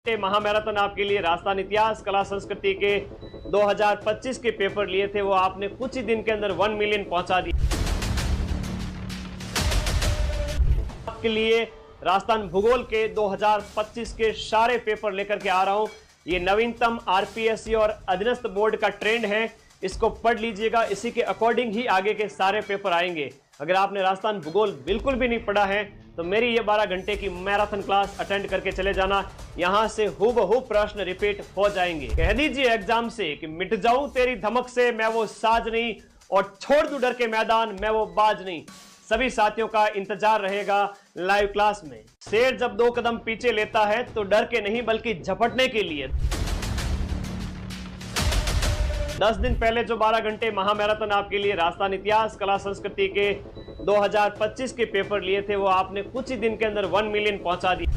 महामैराथन आपके लिए राजस्थान इतिहास कला संस्कृति के 2025 के पेपर लिए थे, वो आपने कुछ ही दिन के अंदर 1 मिलियन पहुंचा दिए। आपके लिए राजस्थान भूगोल के 2025 के सारे पेपर लेकर के आ रहा हूं। ये नवीनतम आरपीएससी और अधीनस्थ बोर्ड का ट्रेंड है, इसको पढ़ लीजिएगा, इसी के अकॉर्डिंग ही आगे के सारे पेपर आएंगे। अगर आपने राजस्थान भूगोल बिल्कुल भी नहीं पढ़ा है तो मेरी ये 12 घंटे की मैराथन क्लास अटेंड करके चले जाना, यहां से हूबहू प्रश्न रिपीट हो जाएंगे। कह दीजिए एग्जाम से कि मिट जाऊं तेरी धमक से मैं वो साज नहीं, और छोड़ दूं डर के मैदान मैं वो बाज नहीं। सभी साथियों का इंतजार रहेगा लाइव क्लास में। शेर जब 2 कदम पीछे लेता है तो डर के नहीं बल्कि झपटने के लिए। 10 दिन पहले जो 12 घंटे महामैराथन आपके लिए राजस्थान इतिहास कला संस्कृति के 2025 के पेपर लिए थे, वो आपने कुछ ही दिन के अंदर 1 मिलियन पहुंचा दिए।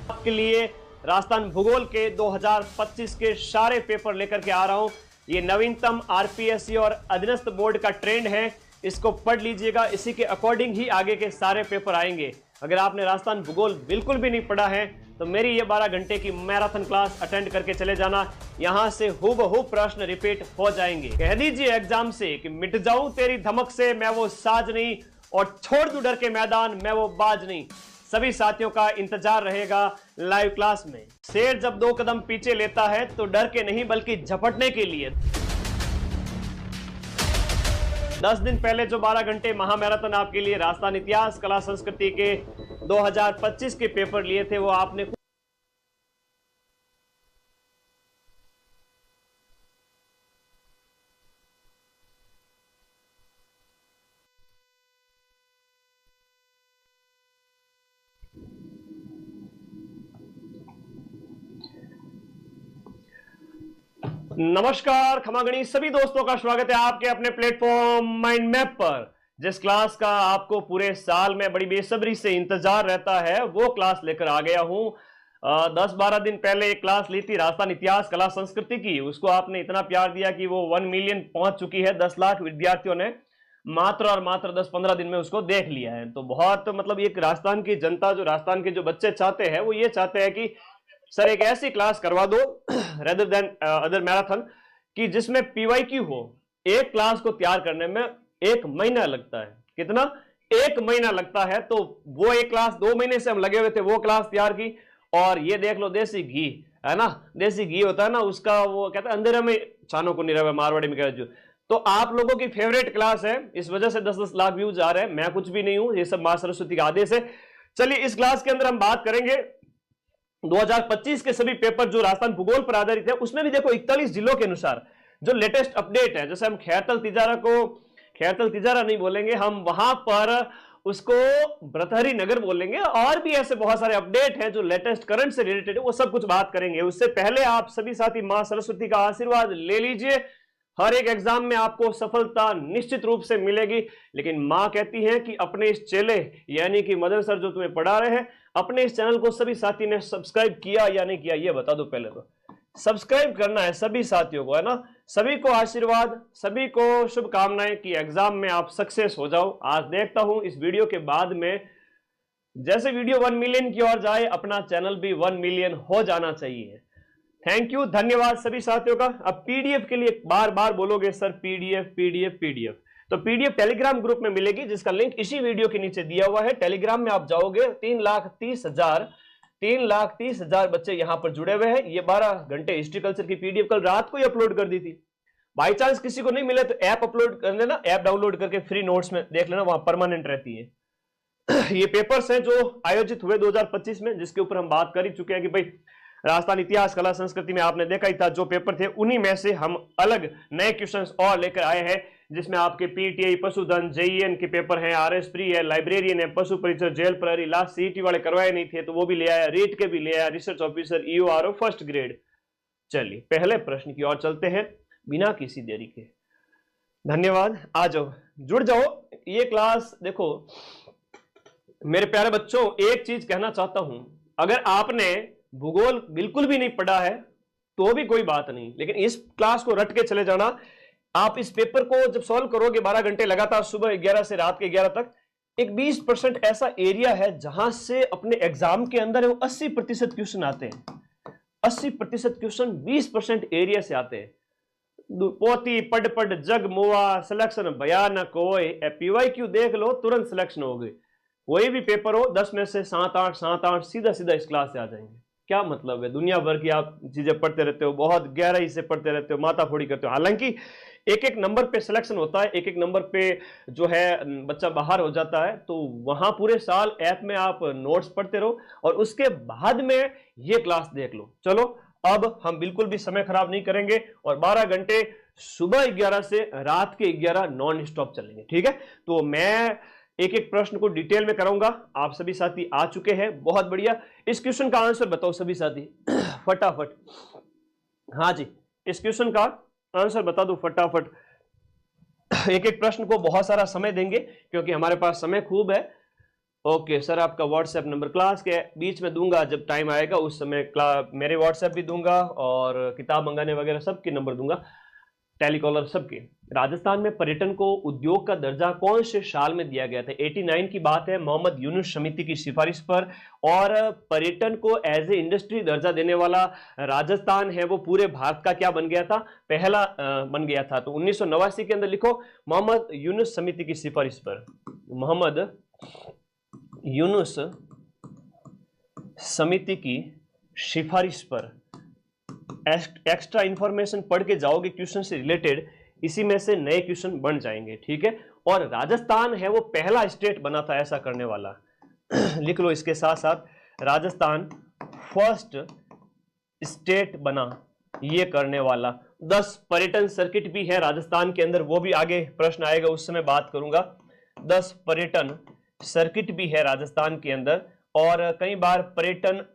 आपके लिए राजस्थान भूगोल के 2025 के सारे पेपर लेकर के आ रहा हूं। ये नवीनतम आरपीएससी और अधीनस्थ बोर्ड का ट्रेंड है, इसको पढ़ लीजिएगा, इसी के अकॉर्डिंग ही आगे के सारे पेपर आएंगे। अगर आपने राजस्थान भूगोल बिल्कुल भी नहीं पढ़ा है तो मेरी ये 12 घंटे की मैराथन क्लास अटेंड करके चले जाना, यहां से हूबहू प्रश्न रिपीट हो जाएंगे। कह दीजिए एग्जाम से कि मिट जाऊं तेरी धमक से मैं वो साज नहीं, और छोड़ दूं डर के मैदान मैं वो बाज नहीं। सभी साथियों का इंतजार रहेगा लाइव क्लास में। शेर जब 2 कदम पीछे लेता है तो डर के नहीं बल्कि झपटने के लिए। 10 दिन पहले जो 12 घंटे महामैराथन आपके लिए राजस्थान इतिहास कला संस्कृति के 2025 के पेपर लिए थे, वो आपने नमस्कार खमागणी सभी दोस्तों का स्वागत है आपके अपने प्लेटफॉर्म माइंड मैप पर। जिस क्लास का आपको पूरे साल में बड़ी बेसब्री से इंतजार रहता है वो क्लास लेकर आ गया हूं। 10-12 दिन पहले एक क्लास ली थी राजस्थान इतिहास कला संस्कृति की, उसको आपने इतना प्यार दिया कि वो 1 मिलियन पहुंच चुकी है। 10 लाख विद्यार्थियों ने मात्र और मात्र 10-15 दिन में उसको देख लिया है। तो बहुत मतलब एक राजस्थान की जनता, जो राजस्थान के जो बच्चे चाहते हैं वो ये चाहते हैं कि सर एक ऐसी क्लास करवा दो रेदर देन अदर मैराथन कि जिसमें पीवाईक्यू हो। एक क्लास को तैयार करने में 1 महीना लगता है। कितना? 1 महीना लगता है। तो वो एक क्लास 2 महीने से हम लगे हुए थे, वो क्लास तैयार की। और ये देख लो देसी घी है ना, देसी घी होता है ना, उसका वो कहता है अंधेरे में छानों को नहीं रहे, मारवाड़ी में कहते। तो आप लोगों की फेवरेट क्लास है, इस वजह से 10-10 लाख व्यूज आ रहे हैं। मैं कुछ भी नहीं हूं, ये सब मां सरस्वती का आदेश है। चलिए इस क्लास के अंदर हम बात करेंगे 2025 के सभी पेपर जो राजस्थान भूगोल पर आधारित है। उसमें भी देखो 41 जिलों के अनुसार जो लेटेस्ट अपडेट है, जैसे हम खैरतल तिजारा को खैरतल तिजारा नहीं बोलेंगे, हम वहां पर उसको भ्रतहरी नगर बोलेंगे। और भी ऐसे बहुत सारे अपडेट हैं जो लेटेस्ट करंट से रिलेटेड है, वो सब कुछ बात करेंगे। उससे पहले आप सभी साथी मां सरस्वती का आशीर्वाद ले लीजिए। हर एक एग्जाम में आपको सफलता निश्चित रूप से मिलेगी, लेकिन मां कहती है कि अपने इस चेले यानी कि मदर सर जो तुम्हें पढ़ा रहे हैं, अपने इस चैनल को सभी साथी ने सब्सक्राइब किया या नहीं किया ये बता दो। पहले तो सब्सक्राइब करना है सभी साथियों को, है ना। सभी को आशीर्वाद, सभी को शुभकामनाएं कि एग्जाम में आप सक्सेस हो जाओ। आज देखता हूं इस वीडियो के बाद में जैसे वीडियो 1 मिलियन की ओर जाए, अपना चैनल भी 1 मिलियन हो जाना चाहिए। थैंक यू, धन्यवाद सभी साथियों का। अब पीडीएफ के लिए बार बार बोलोगे सर पीडीएफ पीडीएफ पीडीएफ, तो पीडीएफ टेलीग्राम ग्रुप में मिलेगी, जिसका लिंक इसी वीडियो के नीचे दिया हुआ है। टेलीग्राम में आप जाओगे, 3,30,000 बच्चे यहां पर जुड़े हुए हैं। ये 12 घंटे हिस्ट्री कल्चर की पीडीएफ कल रात को ही अपलोड कर दी थी। बाई चांस किसी को नहीं मिले तो ऐप अपलोड कर लेना, ऐप डाउनलोड करके फ्री नोट्स में देख लेना, वहां परमानेंट रहती है। ये पेपर्स हैं जो आयोजित हुए 2025 में, जिसके ऊपर हम बात कर ही चुके हैं कि भाई राजस्थान इतिहास कला संस्कृति में आपने देखा ही था जो पेपर थे, उन्हीं में से हम अलग नए क्वेश्चंस और लेकर आए हैं, जिसमें आपके पीटीआई, पशुधन, जेईएन के पेपर हैं, आरएस प्री है, लाइब्रेरियन है, पशु परिचय, जेल प्रहरी, लास्ट सीईटी वाले करवाए नहीं थे तो वो भी ले आया, रीट के भी ले आया, रिसर्च ऑफिसर, ईओआरओ फर्स्ट ग्रेड। चलिए पहले प्रश्न की ओर चलते हैं बिना किसी देरी के। धन्यवाद, आ जाओ, जुड़ जाओ। ये क्लास देखो मेरे प्यारे बच्चों, एक चीज कहना चाहता हूं, अगर आपने भूगोल बिल्कुल भी नहीं पढ़ा है तो भी कोई बात नहीं, लेकिन इस क्लास को रट के चले जाना। आप इस पेपर को जब सॉल्व करोगे 12 घंटे लगातार, सुबह 11 से रात के 11 तक, एक 20% ऐसा एरिया है जहां से अपने एग्जाम के अंदर वो 80% क्वेश्चन आते हैं। 80% क्वेश्चन 20% एरिया से आते हैं। पोती पढ़ पढ़ जग मुआ, सिलेक्शन भयानक हो। पीवाईक्यू देख लो, तुरंत सिलेक्शन हो गई। कोई भी पेपर हो, 10 में से 7-8 सीधा सीधा इस क्लास से आ जाएंगे। क्या मतलब है, दुनिया भर की आप चीजें पढ़ते रहते हो, बहुत गहराई से पढ़ते रहते हो, माथाफोड़ी करते हो। हालांकि एक एक नंबर पे सिलेक्शन होता है, एक एक नंबर पे जो है बच्चा बाहर हो जाता है, तो वहां पूरे साल ऐप में आप नोट्स पढ़ते रहो और उसके बाद में ये क्लास देख लो। चलो अब हम बिल्कुल भी समय खराब नहीं करेंगे और 12 घंटे सुबह 11 से रात के 11 नॉन स्टॉप चलेंगे, ठीक है। तो मैं एक एक प्रश्न को डिटेल में कराऊंगा। आप सभी साथी आ चुके हैं, बहुत बढ़िया। इस क्वेश्चन का आंसर बताओ सभी साथी फटाफट। हाँ जी, इस क्वेश्चन का आंसर बता दो फटाफट। एक एक प्रश्न को बहुत सारा समय देंगे क्योंकि हमारे पास समय खूब है। ओके सर, आपका व्हाट्सएप नंबर क्लास के बीच में दूंगा, जब टाइम आएगा उस समय मेरे व्हाट्सएप भी दूंगा और किताब मंगाने वगैरह सबके नंबर दूंगा, टेलीकॉलर सबके। राजस्थान में पर्यटन को उद्योग का दर्जा कौन से साल में दिया गया था? 89 की बात है, मोहम्मद यूनुस समिति की सिफारिश पर। और पर्यटन को एज ए इंडस्ट्री दर्जा देने वाला राजस्थान है वो पूरे भारत का क्या बन गया था? पहला बन गया था। तो 1989 के अंदर लिखो मोहम्मद यूनुस समिति की सिफारिश पर, मोहम्मद यूनुस समिति की सिफारिश पर। एक्स्ट्रा इंफॉर्मेशन पढ़ के जाओगे क्वेश्चन से रिलेटेड, इसी में से नए क्वेश्चन बन जाएंगे, ठीक है। और राजस्थान है वो पहला स्टेट बना था ऐसा करने वाला लिख लो इसके साथ साथ, राजस्थान फर्स्ट स्टेट बना ये करने वाला। 10 पर्यटन सर्किट भी है राजस्थान के अंदर, वो भी आगे प्रश्न आएगा उस समय बात करूंगा। 10 पर्यटन सर्किट भी है राजस्थान के अंदर। और कई बार पर्यटन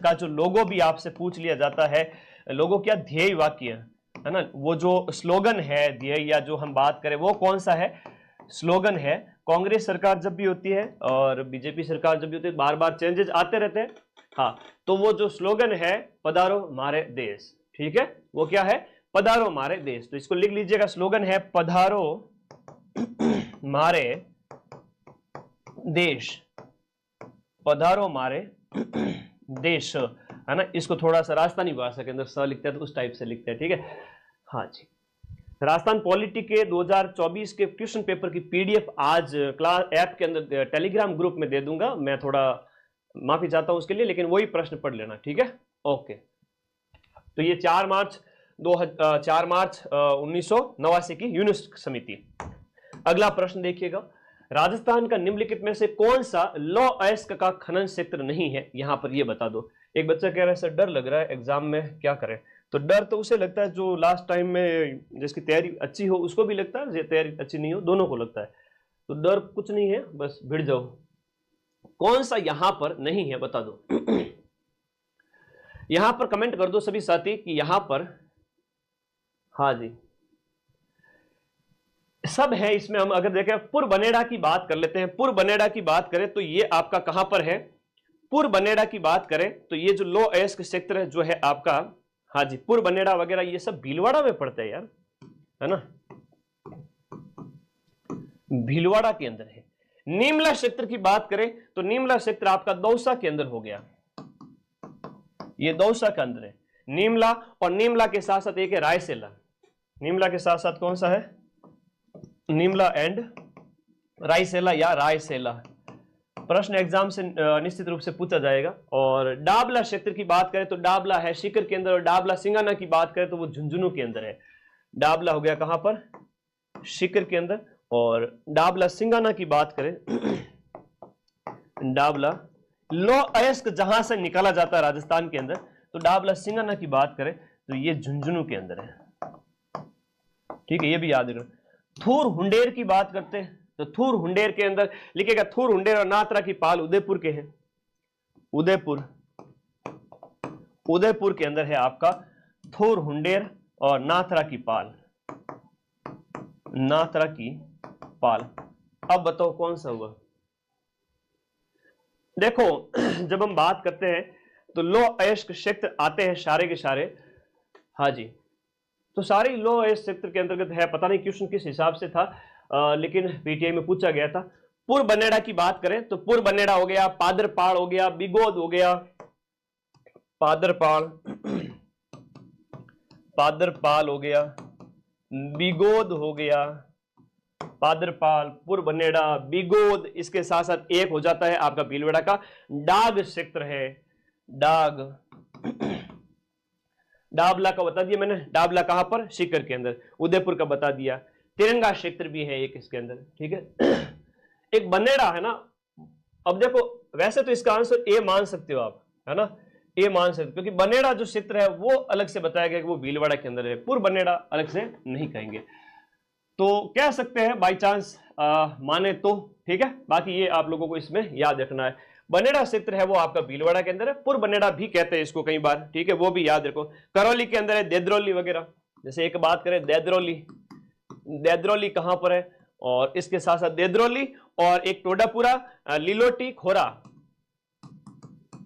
का जो लोगो भी आपसे पूछ लिया जाता है, लोगो क्या, ध्येय वाक्य है ना, वो जो स्लोगन है ध्येय या जो हम बात करें वो कौन सा है? स्लोगन है। कांग्रेस सरकार जब भी होती है और बीजेपी सरकार जब भी होती है, बार बार चेंजेस आते रहते हैं। हाँ, तो वो जो स्लोगन है पधारो मारे देश, ठीक है, वो क्या है? पधारो मारे देश। तो इसको लिख लीजिएगा, स्लोगन है पधारो मारे देश, पधारो मारे देश, है ना। इसको थोड़ा सा राजस्थानी भाषा के अंदर स लिखते हैं तो उस टाइप से लिखते हैं, ठीक है। हाँ जी, राजस्थान पॉलिटी के 2024 के क्वेश्चन पेपर की पीडीएफ आज क्लास ऐप के अंदर टेलीग्राम ग्रुप में दे दूंगा। मैं थोड़ा माफी चाहता हूं उसके लिए, लेकिन वही प्रश्न पढ़ लेना, ठीक है। ओके, तो ये 4 मार्च 1989 की यूनिस समिति। अगला प्रश्न देखिएगा, राजस्थान का निम्नलिखित में से कौन सा लौह अयस्क का खनन क्षेत्र नहीं है? यहां पर ये बता दो। एक बच्चा कह रहा है सर डर लग रहा है एग्जाम में, क्या करें? तो डर तो उसे लगता है जो लास्ट टाइम में जिसकी तैयारी अच्छी हो उसको भी लगता है, तैयारी अच्छी नहीं हो दोनों को लगता है। तो डर कुछ नहीं है, बस भिड़ जाओ। कौन सा यहां पर नहीं है बता दो यहां पर कमेंट कर दो सभी साथी कि यहां पर, हाँ जी सब है इसमें। हम अगर देखें पुरबनेड़ा की बात कर लेते हैं। पुरबनेड़ा की बात करें तो ये आपका कहां पर है? पुरबनेड़ा की बात करें तो ये जो लौह अयस्क क्षेत्र जो है आपका, हाँ जी पुरबनेड़ा वगैरह ये सब भीलवाड़ा में पड़ता है यार, है ना, भीलवाड़ा के अंदर है। नीमला क्षेत्र की बात करें तो नीमला क्षेत्र आपका दौसा के अंदर हो गया, ये दौसा के अंदर है नीमला। और नीमला के साथ साथ एक है रायसेला। नीमला के साथ साथ कौन सा है? नीमला एंड रायसेला या रायसेला। प्रश्न एग्जाम से निश्चित रूप से पूछा जाएगा। और डाबला क्षेत्र की बात करें तो डाबला है सीकर के अंदर, और डाबला सिंगाना की बात करें तो वो झुंझुनू के अंदर है। डाबला हो गया कहां पर? सीकर के अंदर। और डाबला सिंगाना की बात करें डाबला लौह अयस्क जहां से निकाला जाता है राजस्थान के अंदर, तो डाबला सिंगाना की बात करें तो ये झुंझुनू के अंदर है, ठीक है, ये भी याद रखना। थूर हुंडेर की बात करते हैं तो थूर हुंडेर के अंदर लिखेगा थूर हुंडेर और नात्रा की पाल उदयपुर के हैं। उदयपुर, उदयपुर के अंदर है आपका थूर हुंडेर और नाथरा की पाल, नाथरा की पाल। अब बताओ कौन सा हुआ? देखो जब हम बात करते हैं तो लौह अयस्क क्षेत्र आते हैं सारे के सारे, हाँ जी, तो सारे लौह अयस्क क्षेत्र के अंतर्गत है। पता नहीं क्वेश्चन किस हिसाब से था, लेकिन पीटीआई में पूछा गया था। पूर्व बनेड़ा की बात करें तो पूर्व बनेड़ा हो गया, पादरपाड़ हो गया, बिगोद हो गया, पादरपाड़, पादरपाल हो गया, बिगोद हो गया, पादरपाल, पूर्व बनेड़ा, बिगोद, इसके साथ साथ एक हो जाता है आपका भीलवाड़ा का डाग क्षेत्र है, डाग, डाबला का बता दिया मैंने, डाबला कहां पर, सीकर के अंदर, उदयपुर का बता दिया, तिरंगा क्षेत्र भी है एक इसके अंदर, ठीक है। एक बनेड़ा है ना, अब देखो वैसे तो इसका आंसर ए मान सकते हो आप, है ना, ए मान सकते, क्योंकि बनेड़ा जो क्षेत्र है वो अलग से बताया गया कि वो भीलवाड़ा के अंदर है, पूर्व बनेड़ा अलग से नहीं कहेंगे, तो कह सकते हैं बाई चांस माने तो, ठीक है। बाकी ये आप लोगों को इसमें याद रखना है, बनेड़ा क्षेत्र है वो आपका भीलवाड़ा के अंदर है, पूर्व बनेड़ा भी कहते हैं इसको कई बार, ठीक है, वो भी याद रखो। करौली के अंदर है देद्रोली वगैरह, जैसे एक बात करें देद्रोली, देद्रोली कहां पर है, और इसके साथ साथ देद्रोली और एक टोडापुरा, लीलोटी, खोरा,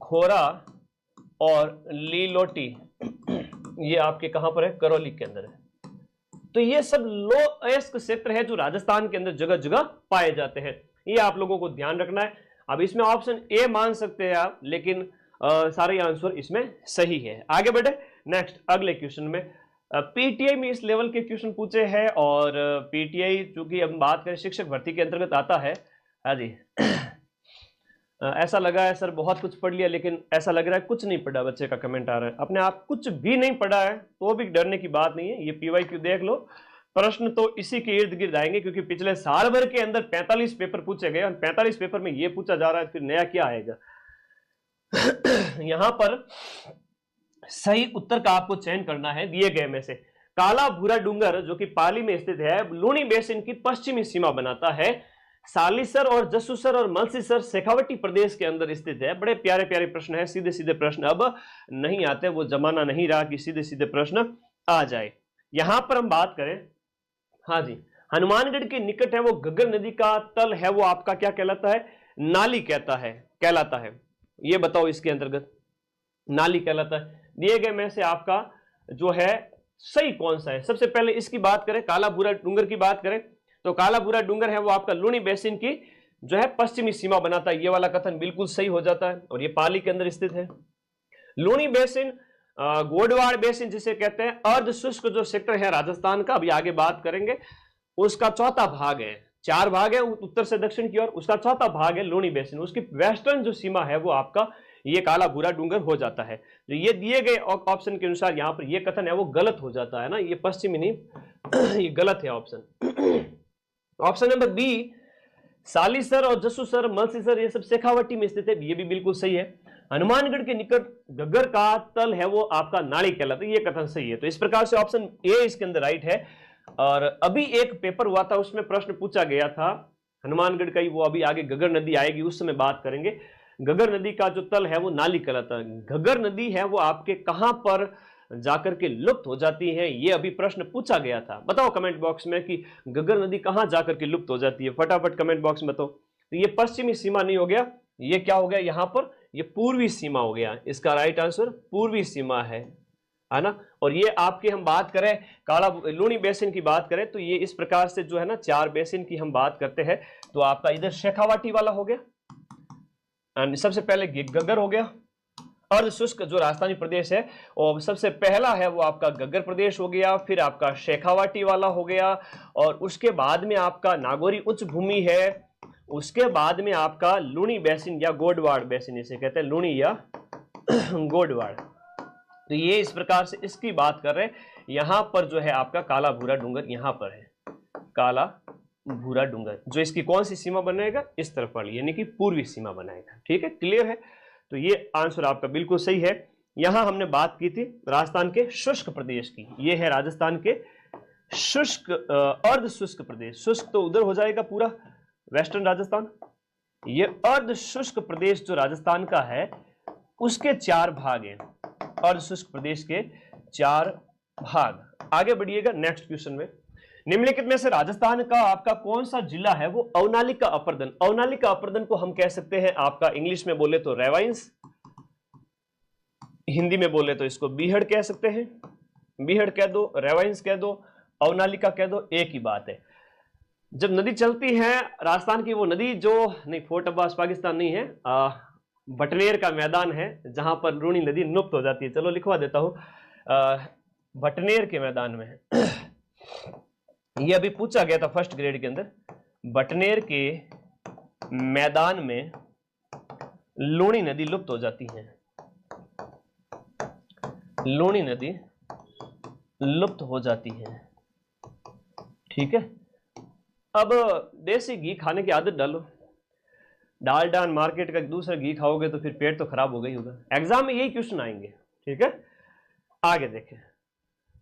खोरा और लीलोटी, ये आपके कहां पर है, करौली के अंदर है। तो ये सब लो अयस्क क्षेत्र है जो राजस्थान के अंदर जगह जगह पाए जाते हैं, ये आप लोगों को ध्यान रखना है। अब इसमें ऑप्शन ए मान सकते हैं आप, लेकिन सारे आंसर इसमें सही है। आगे बढ़े नेक्स्ट अगले क्वेश्चन में। पीटीआई में इस लेवल के क्वेश्चन पूछे हैं, और पीटीआई चूंकि हम बात करें शिक्षक भर्ती के अंतर्गत आता है, हाँ जी। ऐसा लगा है सर बहुत कुछ पढ़ लिया, लेकिन ऐसा लग रहा है कुछ नहीं पढ़ा, बच्चे का कमेंट आ रहा है, अपने आप कुछ भी नहीं पढ़ा है तो भी डरने की बात नहीं है, ये पीवाईक्यू देख लो, प्रश्न तो इसी के इर्द गिर्द आएंगे, क्योंकि पिछले साल भर के अंदर 45 पेपर पूछे गए, और 45 पेपर में ये पूछा जा रहा है, फिर नया क्या आएगा। यहां पर सही उत्तर का आपको चयन करना है दिए गए में से। काला भूरा डूंगर जो कि पाली में स्थित है, लूणी बेसिन की पश्चिमी सीमा बनाता है, सालीसर और जसूसर और मलसीसर शेखावटी प्रदेश के अंदर स्थित है। बड़े प्यारे प्यारे प्रश्न है, सीधे सीधे प्रश्न अब नहीं आते, वो जमाना नहीं रहा कि सीधे सीधे प्रश्न आ जाए। यहां पर हम बात करें, हाँ जी, हनुमानगढ़ के निकट है वो घग्गर नदी का तल है वो आपका क्या कहलाता है, नाली कहलाता है, ये बताओ इसके अंतर्गत नाली कहलाता है। दिए गए में से आपका जो है सही कौन सा है। सबसे पहले इसकी बात करें, काला भूरा डूंगर की बात करें तो काला भूरा डूंगर है वो आपका लूणी बेसिन की जो है पश्चिमी सीमा बनाता है, ये वाला कथन बिल्कुल सही हो जाता है, और ये पाली के अंदर स्थित है। लूणी बेसिन, गोडवाड़ बेसिन जिसे कहते हैं, अर्ध शुष्क जो सेक्टर है राजस्थान का, अभी आगे बात करेंगे, उसका चौथा भाग है, 4 भाग है उत्तर से दक्षिण की ओर, उसका चौथा भाग है लूणी बेसिन, उसकी वेस्टर्न जो सीमा है वो आपका ये काला भूरा डूंगर हो जाता है। तो ये दिए गए ऑप्शन के अनुसार यहां पर ये कथन है वो गलत हो जाता है ना, ये पश्चिमी नहीं, ये गलत है ऑप्शन। ऑप्शन नंबर बी, सालीसर और जसूसर मलसीसर ये सब शेखावटी में स्थित है, ये भी बिल्कुल सही है। हनुमानगढ़ के निकट घग्गर का तल है वो आपका नाली कहलाता है, ये कथन सही है। तो इस प्रकार से ऑप्शन ए इसके अंदर राइट है। और अभी एक पेपर हुआ था उसमें प्रश्न पूछा गया था हनुमानगढ़ का ही, वो अभी आगे घग्गर नदी आएगी उस समय बात करेंगे। घग्गर नदी का जो तल है वो नाली कहलाता है। घग्गर नदी है वो आपके कहां पर जाकर के लुप्त हो जाती है, ये अभी प्रश्न पूछा गया था। बताओ कमेंट बॉक्स में कि घग्गर नदी कहां जाकर के लुप्त हो जाती है, फटाफट कमेंट बॉक्स में बताओ। तो ये पश्चिमी सीमा नहीं हो गया, ये क्या हो गया यहां पर, ये पूर्वी सीमा हो गया। इसका राइट आंसर पूर्वी सीमा है ना। और ये आपके हम बात करें काला लूणी बेसिन की बात करें तो ये इस प्रकार से जो है ना 4 बेसिन की हम बात करते हैं, तो आपका इधर शेखावाटी वाला हो गया, एंड सबसे पहले घग्गर हो गया, अर्ध शुष्क जो राजस्थानी प्रदेश है, और सबसे पहला है वो आपका घग्गर प्रदेश हो गया, फिर आपका शेखावाटी वाला हो गया, और उसके बाद में आपका नागौरी उच्च भूमि है, उसके बाद में आपका लूणी बेसिन या गोडवाड़ बेसिन इसे कहते हैं, लूणी या गोडवाड़। तो ये इस प्रकार से इसकी बात कर रहे हैं। यहां पर जो है आपका काला भूरा डूंगर यहां पर है, काला भूरा डूंगर जो इसकी कौन सी सीमा बनाएगा, इस तरफ वाली, यानी कि पूर्वी सीमा बनाएगा। ठीक है, क्लियर है। तो ये आंसर आपका बिल्कुल सही है। यहां हमने बात की थी राजस्थान के शुष्क प्रदेश की, ये है राजस्थान के शुष्क अर्ध शुष्क प्रदेश। शुष्क तो उधर हो जाएगा पूरा वेस्टर्न राजस्थान, ये अर्ध शुष्क प्रदेश जो राजस्थान का है उसके 4 भाग हैं, अर्ध शुष्क प्रदेश के 4 भाग। आगे बढ़िएगा नेक्स्ट क्वेश्चन में। निम्नलिखित में से राजस्थान का आपका कौन सा जिला है वो अवनालिका अपर्दन। अवनालिका अपर्दन को हम कह सकते हैं आपका इंग्लिश में बोले तो रेवाइंस, हिंदी में बोले तो इसको बीहड़ कह सकते हैं, बीहड़ कह दो, रेवाइंस कह दो, अवनालिका कह दो, एक ही बात है। जब नदी चलती है राजस्थान की, वो नदी जो नहीं, फोर्ट अब्बास पाकिस्तान नहीं है, बटनेर का मैदान है जहां पर लूणी नदी लुप्त हो जाती है। चलो लिखवा देता हूं, बटनेर के मैदान में ये अभी पूछा गया था फर्स्ट ग्रेड के अंदर। बटनेर के मैदान में लूणी नदी लुप्त हो जाती है, लूणी नदी लुप्त हो जाती है। ठीक है, अब देसी घी खाने की आदत डालो। डालडा मार्केट का दूसरा घी खाओगे तो फिर पेट तो खराब हो गई होगा। एग्जाम में यही क्वेश्चन आएंगे। ठीक है, आगे देखें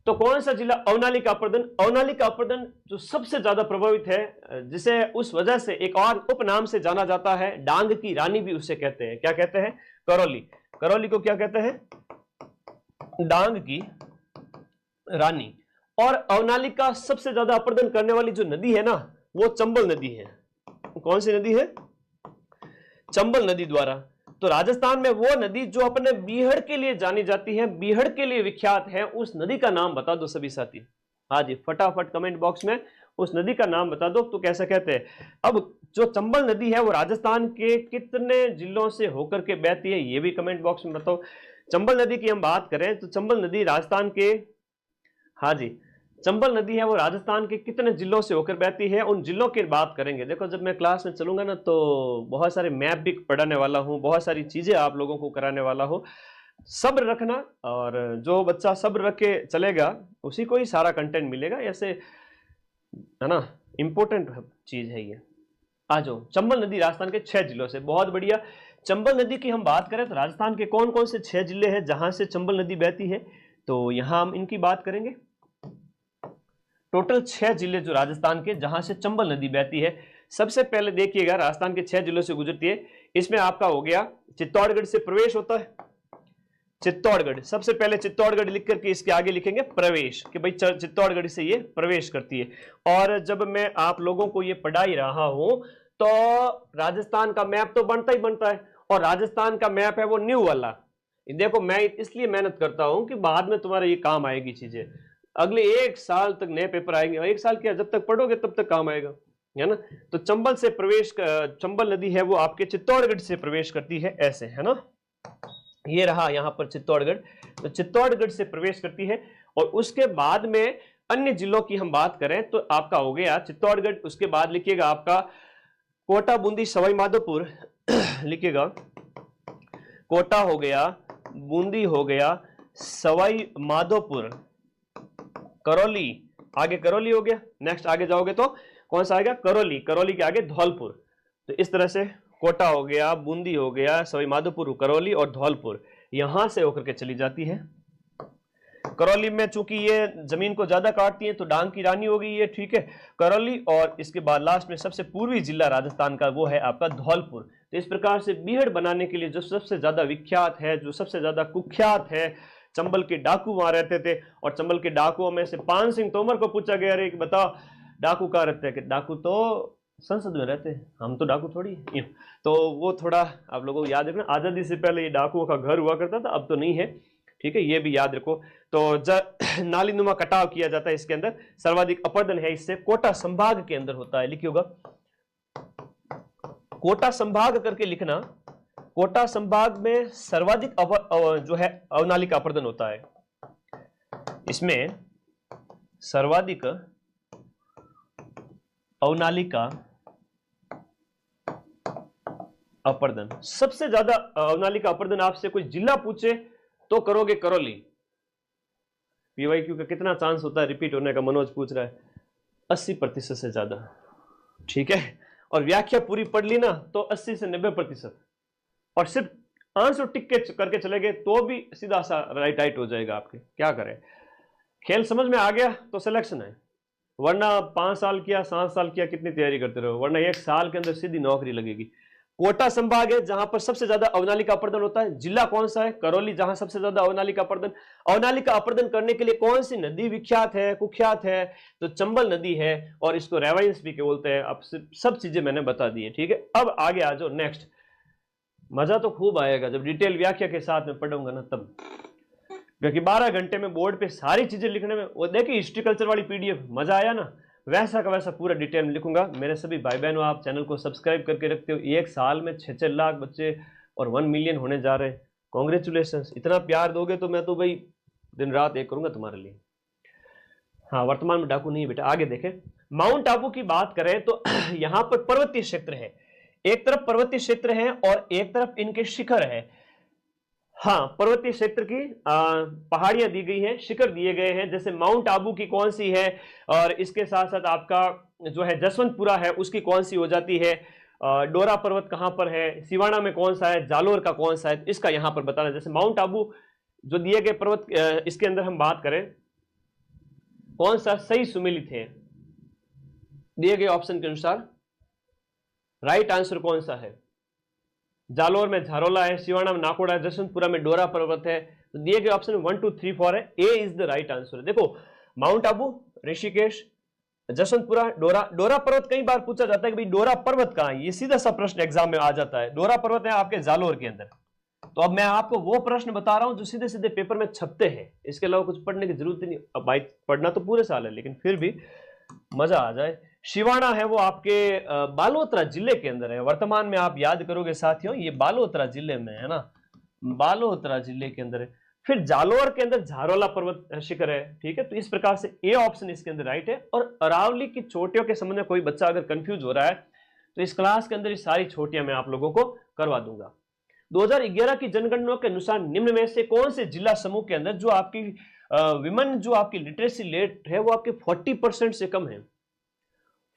तो कौन सा जिला अवनाली का अपर्दन, अवनाली का अपर्दन जो सबसे ज्यादा प्रभावित है, जिसे उस वजह से एक और उपनाम से जाना जाता है, डांग की रानी भी उसे कहते हैं। क्या कहते हैं? करौली। करौली को क्या कहते हैं? डांग की रानी। और अवनाली का सबसे ज्यादा अपर्दन करने वाली जो नदी है ना, वो चंबल नदी है। कौन सी नदी है? चंबल नदी द्वारा। तो राजस्थान में वो नदी जो अपने बीहड़ के लिए जानी जाती है, बीहड़ के लिए विख्यात है, उस नदी का नाम बता दो सभी साथी। हाँ जी, फटाफट कमेंट बॉक्स में उस नदी का नाम बता दो। तो कैसे कहते हैं? अब जो चंबल नदी है वो राजस्थान के कितने जिलों से होकर के बहती है, ये भी कमेंट बॉक्स में बताओ। चंबल नदी की हम बात करें तो चंबल नदी राजस्थान के, हाँ जी, चंबल नदी है वो राजस्थान के कितने जिलों से होकर बहती है, उन जिलों की बात करेंगे। देखो जब मैं क्लास में चलूंगा ना तो बहुत सारे मैप भी पढ़ाने वाला हूँ, बहुत सारी चीजें आप लोगों को कराने वाला हूँ। सब्र रखना, और जो बच्चा सब्र रख के चलेगा उसी को ही सारा कंटेंट मिलेगा, ऐसे है ना, इंपॉर्टेंट चीज है ये। आ जाओ, चंबल नदी राजस्थान के 6 जिलों से, बहुत बढ़िया। चंबल नदी की हम बात करें तो राजस्थान के कौन कौन से 6 जिले हैं जहां से चंबल नदी बहती है, तो यहां हम इनकी बात करेंगे। टोटल 6 जिले जो राजस्थान के जहां से चंबल नदी बहती है। सबसे पहले देखिएगा राजस्थान के 6 जिलों से गुजरती है। इसमें आपका हो गया चित्तौड़गढ़ से प्रवेश होता है, चित्तौड़गढ़। सबसे पहले चित्तौड़गढ़ लिख करके इसके आगे लिखेंगे प्रवेश, कि भाई चित्तौड़गढ़ से ये प्रवेश करती है। और जब मैं आप लोगों को ये पढ़ा ही रहा हूं तो राजस्थान का मैप तो बनता ही बनता है, और राजस्थान का मैप है वो न्यू वाला। देखो मैं इसलिए मेहनत करता हूं कि बाद में तुम्हारे ये काम आएगी चीजें, अगले 1 साल तक नए पेपर आएंगे, और 1 साल क्या, जब तक पढ़ोगे तब तक काम आएगा, है ना। तो चंबल से प्रवेश, चंबल नदी है वो आपके चित्तौड़गढ़ से प्रवेश करती है, ऐसे है ना। ये रहा यहां पर चित्तौड़गढ़, तो चित्तौड़गढ़ से प्रवेश करती है। और उसके बाद में अन्य जिलों की हम बात करें तो आपका हो गया चित्तौड़गढ़। उसके बाद लिखिएगा आपका कोटा, बूंदी, सवाई माधोपुर लिखिएगा, कोटा हो गया, बूंदी हो गया, सवाई माधोपुर, करौली, आगे करौली हो गया। नेक्स्ट आगे जाओगे तो कौन सा आएगा? करौली। करौली के आगे धौलपुर। तो इस तरह से कोटा हो गया, बूंदी हो गया, सवाई माधोपुर, करौली और धौलपुर, यहां से होकर के चली जाती है। करौली में चूंकि ये जमीन को ज्यादा काटती है तो डांग की रानी हो गई है, ठीक है, करौली। और इसके बाद लास्ट में सबसे पूर्वी जिला राजस्थान का वो है आपका धौलपुर। तो इस प्रकार से बीहड़ बनाने के लिए जो सबसे ज्यादा विख्यात है, जो सबसे ज्यादा कुख्यात है, चंबल के डाकू वहां रहते थे। और चंबल के डाकुओं में से पान सिंह तोमर को पूछा गया, अरे बताओ डाकू कहाँ रहते हैं? कि डाकू तो संसद में रहते हैं, हम तो डाकू थोड़ी। तो वो थोड़ा आप लोगों को याद रखना, आजादी से पहले ये डाकुओं का घर हुआ करता था, अब तो नहीं है, ठीक है, ये भी याद रखो। तो नाली नुमा कटाव किया जाता है इसके अंदर, सर्वाधिक अपरदन है इससे, कोटा संभाग के अंदर होता है। लिखिएगा कोटा संभाग करके लिखना, कोटा संभाग में सर्वाधिक जो है अवनाली का अपरदन होता है। इसमें सर्वाधिक अवनाली का अपरदन, सबसे ज्यादा अवनाली का अपरदन आपसे कोई जिला पूछे तो करोगे करौली। पीवाईक्यू का कितना चांस होता है रिपीट होने का, मनोज पूछ रहा है, 80% से ज्यादा, ठीक है। और व्याख्या पूरी पढ़ ली ना तो 80 से 90%, और सिर्फ आंसर टिक के करके चले गए तो भी सीधा सा राइट हो जाएगा आपके। क्या करें, खेल समझ में आ गया तो सिलेक्शन है, वरना 5 साल किया, 7 साल किया, कितनी तैयारी करते रहो, वरना 1 साल के अंदर सीधी नौकरी लगेगी। कोटा संभाग है जहां पर सबसे ज्यादा अवनाली का अपरदन होता है। जिला कौन सा है? करौली, जहां सबसे ज्यादा अवनाली का अपरदन। अवनाली का अपरदन करने के लिए कौन सी नदी विख्यात है, कुख्यात है? तो चंबल नदी है, और इसको रेवाइंस भी बोलते हैं। अब सब चीजें मैंने बता दी है, ठीक है। अब आगे आ जाओ, नेक्स्ट। मजा तो खूब आएगा जब डिटेल व्याख्या के साथ में पढ़ूंगा ना तब, क्योंकि 12 घंटे में बोर्ड पे सारी चीजें लिखने में, वो देखिए हिस्ट्री कल्चर वाली पीडीएफ, मजा आया ना। वैसा का वैसा पूरा डिटेल में लिखूंगा। मेरे सभी भाई बहनों, आप चैनल को सब्सक्राइब करके रखते हो, एक साल में 6-6 लाख बच्चे और 1 मिलियन होने जा रहे हैं। कॉन्ग्रेचुलेशन, इतना प्यार दोगे तो मैं तो भाई दिन रात एक करूंगा तुम्हारे लिए। हाँ, वर्तमान में डाकू नहीं है बेटा। आगे देखें, माउंट आबू की बात करें तो यहाँ पर पर्वतीय क्षेत्र है, एक तरफ पर्वतीय क्षेत्र है और एक तरफ इनके शिखर है। हाँ, पर्वतीय क्षेत्र की पहाड़ियां दी गई हैं, शिखर दिए गए हैं। जैसे माउंट आबू की कौन सी है, और इसके साथ साथ आपका जो है जसवंतपुरा है उसकी कौन सी हो जाती है, डोरा पर्वत कहां पर है, सिवाना में कौन सा है, जालोर का कौन सा है, इसका यहां पर बताना। जैसे माउंट आबू जो दिए गए पर्वत, इसके अंदर हम बात करें कौन सा सही सुमेलित है दिए गए ऑप्शन के अनुसार, राइट आंसर कौन सा है? जालोर में झारोला है, सिवाना में नाकोड़ा है, जसवंतपुरा में डोरा पर्वत है। तो दिए गए ऑप्शन 1 2 3 4 है, ए इज द राइट आंसर। देखो, माउंट आबू, ऋषिकेश, जसवंतपुरा, डोरा। डोरा पर्वत कई बार पूछा जाता है कि भाई डोरा पर्वत कहां है, ये सीधा सा प्रश्न एग्जाम में आ जाता है। डोरा पर्वत है आपके जालोर के अंदर। तो अब मैं आपको वो प्रश्न बता रहा हूं जो सीधे सीधे पेपर में छपते हैं, इसके अलावा कुछ पढ़ने की जरूरत ही नहीं। अब भाई पढ़ना तो पूरे साल है, लेकिन फिर भी मजा आ जाए। शिवाना है वो आपके बालोतरा जिले के अंदर है। वर्तमान में आप याद करोगे साथियों, ये बालोतरा जिले में है ना, बालोतरा जिले के अंदर है। फिर जालोर के अंदर झारोला पर्वत शिखर है, ठीक है। तो इस प्रकार से ए ऑप्शन इसके अंदर राइट है। और अरावली की चोटियों के संबंध में कोई बच्चा अगर कंफ्यूज हो रहा है तो इस क्लास के अंदर ये सारी चोटियां मैं आप लोगों को करवा दूंगा। 2011 की जनगणना के अनुसार निम्न में से कौन से जिला समूह के अंदर जो आपकी विमेन जो आपकी लिटरेसी रेट है वो आपके 40% से कम है।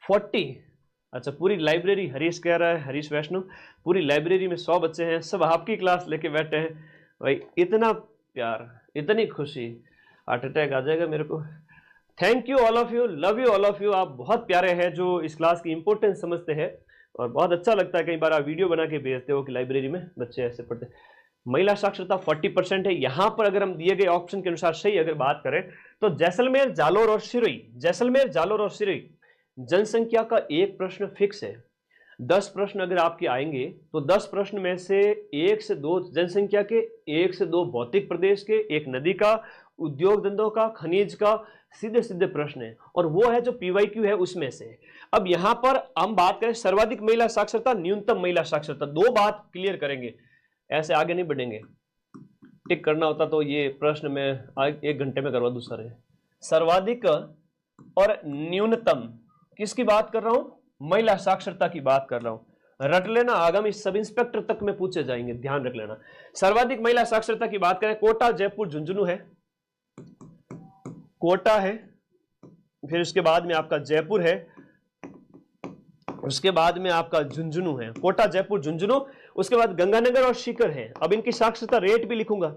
40, अच्छा पूरी लाइब्रेरी, हरीश कह रहा है, हरीश वैष्णव, पूरी लाइब्रेरी में 100 बच्चे हैं, सब आपकी क्लास लेके बैठे हैं। भाई इतना प्यार, इतनी खुशी, हार्ट अटैक आ जाएगा मेरे को। Thank you all of you, love you all of you. आप बहुत प्यारे हैं जो इस क्लास की इंपॉर्टेंस समझते हैं, और बहुत अच्छा लगता है कई बार आप वीडियो बना के भेजते हो कि लाइब्रेरी में बच्चे ऐसे पढ़ते हैं। महिला साक्षरता 40% है। यहां पर अगर हम दिए गए ऑप्शन के अनुसार सही अगर बात करें तो जैसलमेर, जालोर और सिरोही, जैसलमेर, जालोर और सिरोही जनसंख्या का एक प्रश्न फिक्स है। 10 प्रश्न अगर आपके आएंगे तो 10 प्रश्न में से 1 से 2 जनसंख्या के, 1 से 2 भौतिक प्रदेश के, एक नदी का, उद्योग धंधों का, खनिज का, सीधे सीधे प्रश्न है, और वो है जो पीवाईक्यू है उसमें से। अब यहां पर हम बात करें सर्वाधिक महिला साक्षरता, न्यूनतम महिला साक्षरता, दो बात क्लियर करेंगे, ऐसे आगे नहीं बढ़ेंगे। टिक करना होता तो ये प्रश्न में 1 घंटे में करवा दूं सारे। सर्वाधिक और न्यूनतम किसकी बात कर रहा हूं? महिला साक्षरता की बात कर रहा हूं। रट लेना, आगामी सब इंस्पेक्टर तक में पूछे जाएंगे, ध्यान रख लेना। सर्वाधिक महिला साक्षरता की बात करें, कोटा, जयपुर, झुंझुनू है। कोटा है, फिर उसके बाद में आपका जयपुर है, उसके बाद में आपका झुंझुनू है। कोटा, जयपुर, झुंझुनू, उसके बाद गंगानगर और सीकर है। अब इनकी साक्षरता रेट भी लिखूंगा,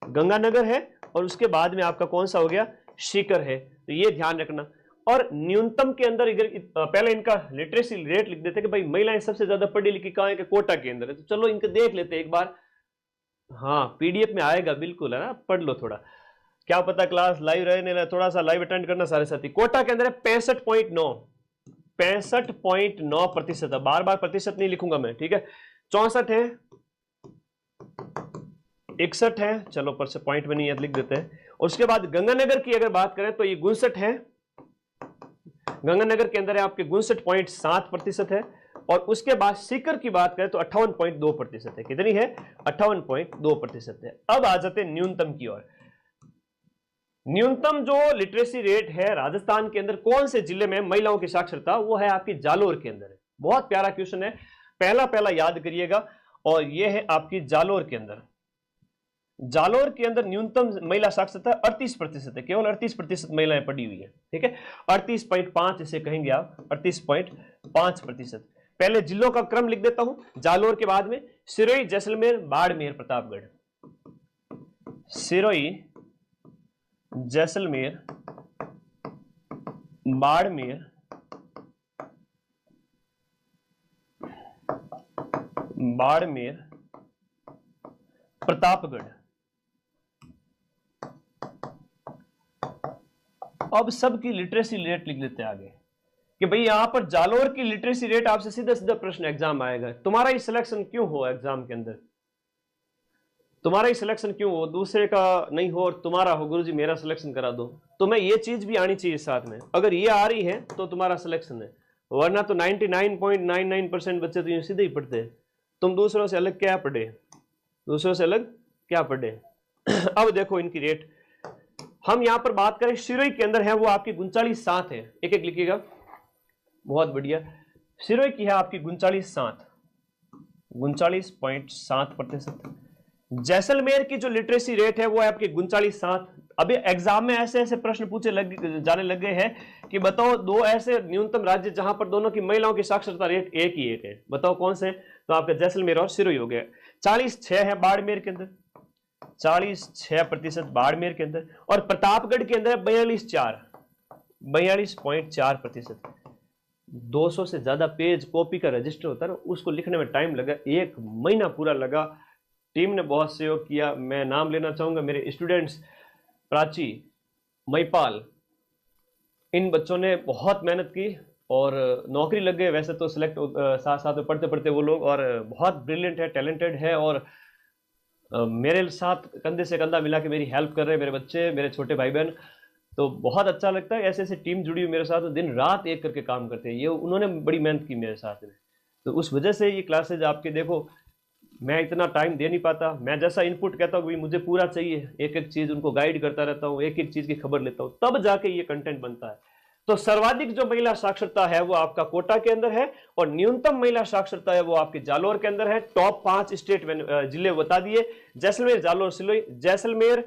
गंगानगर है और उसके बाद में आपका कौन सा हो गया, सीकर है। तो ये ध्यान रखना। और न्यूनतम के अंदर पहले इनका लिटरेसी रेट लिख देते कि भाई महिलाएं सबसे ज्यादा पढ़ी लिखी कहां है, कि कोटा के अंदर है। तो चलो इनको देख लेते हैं एक बार। हाँ, पीडीएफ में आएगा बिल्कुल, है ना, पढ़ लो थोड़ा, क्या पता क्लास लाइव रहने लगे, थोड़ा सा लाइव अटेंड करना सारे साथी। कोटा के अंदर है 65.9, 65.9% है। बार बार प्रतिशत नहीं लिखूंगा मैं, ठीक है। 64 है, 61 है, चलो पर से पॉइंट में नहीं है लिख देते हैं। और उसके बाद गंगानगर की अगर बात करें तो ये 59 है, गंगानगर के अंदर है आपके 59.7% है। और उसके बाद सीकर की बात करें तो 58.2% है। कितनी है? 58.2% है। अब आ जाते हैं न्यूनतम की ओर। न्यूनतम जो लिटरेसी रेट है राजस्थान के अंदर कौन से जिले में महिलाओं की साक्षरता, वो है आपकी जालोर के अंदर है। बहुत प्यारा क्वेश्चन है, पहला याद करिएगा। और ये है आपकी जालोर के अंदर। जालोर के अंदर न्यूनतम महिला साक्षरता 38% है, केवल 38% महिलाएं पढ़ी हुई है, ठीक है। 38.5 इसे कहेंगे आप, 38.5%। पहले जिलों का क्रम लिख देता हूं, जालोर के बाद में सिरोही, जैसलमेर, बाड़मेर, प्रतापगढ़। सिरोही, जैसलमेर, बाड़मेर, प्रतापगढ़। अब सबकी लिटरेसी रेट लिख लेते हैं आगे कि भाई यहां पर जालोर की लिटरेसी रेट आपसे सीधा सीधा प्रश्न एग्जाम आएगा, तुम्हारा ही सिलेक्शन क्यों हो एग्जाम के अंदर। तुम्हारा ही सिलेक्शन क्यों हो, दूसरे का नहीं हो और तुम्हारा हो, गुरुजी मेरा सिलेक्शन करा दो। तुम्हें ये चीज भी आनी चाहिए साथ में, अगर ये आ रही है तो तुम्हारा सिलेक्शन है, वरना तो 99.99% बच्चे तो यूं सीधे ही पढ़ते हैं। तुम दूसरों से अलग क्या पढ़े, दूसरों से अलग क्या पढ़े। अब देखो इनकी रेट, हम यहां पर बात करें सिरोही के अंदर है वो आपकी 39.7 है, एक एक लिखिएगा, बहुत बढ़िया। सिरोही की है आपकी 39.7%। जैसलमेर की जो लिटरेसी रेट है वो है आपकी 39.7। अभी एग्जाम में ऐसे ऐसे प्रश्न पूछे जाने लग गए हैं कि बताओ दो ऐसे न्यूनतम राज्य जहां पर दोनों की महिलाओं की साक्षरता रेट एक ही एक है, बताओ कौन से। तो आपका जैसलमेर और सिरोही हो गया। 40.6 है बाड़मेर के अंदर, 40.6% बाड़मेर के अंदर, और प्रतापगढ़ के अंदर 42.4%। 200 से ज्यादा पेज कॉपी का रजिस्टर होता है ना, उसको लिखने में टाइम लगा, 1 महीना पूरा लगा। टीम ने बहुत सहयोग किया, मैं नाम लेना चाहूंगा मेरे स्टूडेंट्स प्राची, महिपाल, इन बच्चों ने बहुत मेहनत की और नौकरी लग गए। वैसे तो सिलेक्ट साथ साथ में पढ़ते पढ़ते वो लोग, और बहुत ब्रिलियंट है, टैलेंटेड है, और मेरे साथ कंधे से कंधा मिला के मेरी हेल्प कर रहे हैं मेरे बच्चे, मेरे छोटे भाई बहन। तो बहुत अच्छा लगता है, ऐसे ऐसे टीम जुड़ी हुई मेरे साथ, तो दिन रात एक करके काम करते हैं। ये उन्होंने बड़ी मेहनत की मेरे साथ में, तो उस वजह से ये क्लासेज आपके देखो, मैं इतना टाइम दे नहीं पाता। मैं जैसा इनपुट कहता हूँ मुझे पूरा चाहिए, एक एक चीज उनको गाइड करता रहता हूँ, एक एक चीज की खबर लेता हूँ, तब जाके ये कंटेंट बनता है। तो सर्वाधिक जो महिला साक्षरता है वो आपका कोटा के अंदर है, और न्यूनतम महिला साक्षरता है वो आपके जालोर के अंदर है। टॉप 5 स्टेट जिले बता दिए, जैसलमेर, जालोर, सिरोही। जैसलमेर,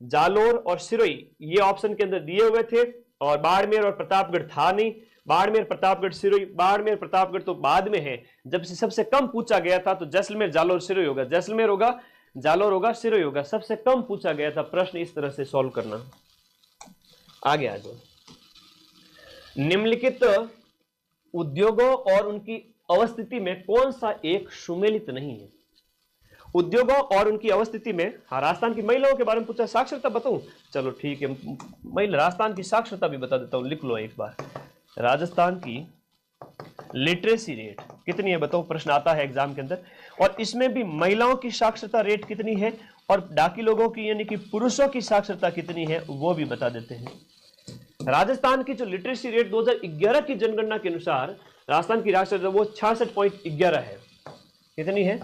जालोर और सिरोही ये ऑप्शन के अंदर दिए हुए थे, और बाड़मेर और प्रतापगढ़ था नहीं। बाड़मेर, प्रतापगढ़, सिरोही, बाड़मेर प्रतापगढ़ तो बाद में है, जब से सबसे कम पूछा गया था तो जैसलमेर, जालोर, सिरोही होगा, जैसलमेर होगा, जालोर होगा, सिरोही होगा, सबसे कम पूछा गया था। प्रश्न इस तरह से सॉल्व करना। आगे आ जाओ। निम्नलिखित उद्योगों और उनकी अवस्थिति में कौन सा एक सुमेलित नहीं है। उद्योगों और उनकी अवस्थिति में, हाँ, राजस्थान की महिलाओं के बारे में पूछा, साक्षरता बताऊं, चलो ठीक है, महिला राजस्थान की साक्षरता भी बता देता हूं, लिख लो एक बार। राजस्थान की लिटरेसी रेट कितनी है बताओ, प्रश्न आता है एग्जाम के अंदर, और इसमें भी महिलाओं की साक्षरता रेट कितनी है, और बाकी लोगों की यानी कि पुरुषों की साक्षरता कितनी है वो भी बता देते हैं। राजस्थान की जो लिटरेसी रेट 2011 की जनगणना के अनुसार राजस्थान की साक्षरता वो 66.11 है। कितनी है?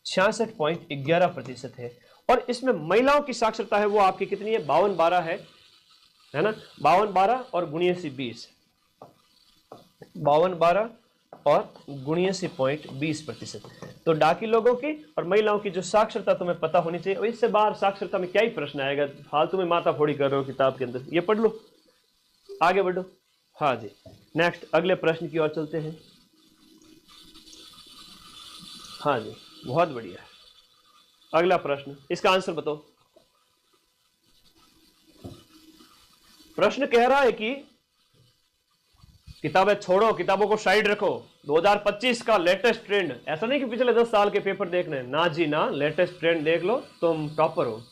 66.11% है। और इसमें महिलाओं की साक्षरता है वो आपकी कितनी है? 52-12 है ना, 52-12 और गुणियासी 20, 52-12 और गुणियासी 0.20%। तो डाकी लोगों की और महिलाओं की जो साक्षरता तुम्हें पता होनी चाहिए। और इससे बाहर साक्षरता में क्या ही प्रश्न आएगा, फालतू में माथा फोड़ी कर रहे हो किताब के अंदर, ये पढ़ लो, आगे बढ़ो। हाँ जी, नेक्स्ट अगले प्रश्न की ओर चलते हैं। हाँ जी, बहुत बढ़िया। अगला प्रश्न, इसका आंसर बताओ। प्रश्न कह रहा है कि किताबें छोड़ो, किताबों को साइड रखो, 2025 का लेटेस्ट ट्रेंड, ऐसा नहीं कि पिछले 10 साल के पेपर देखने, ना जी ना, लेटेस्ट ट्रेंड देख लो, तुम टॉपर हो।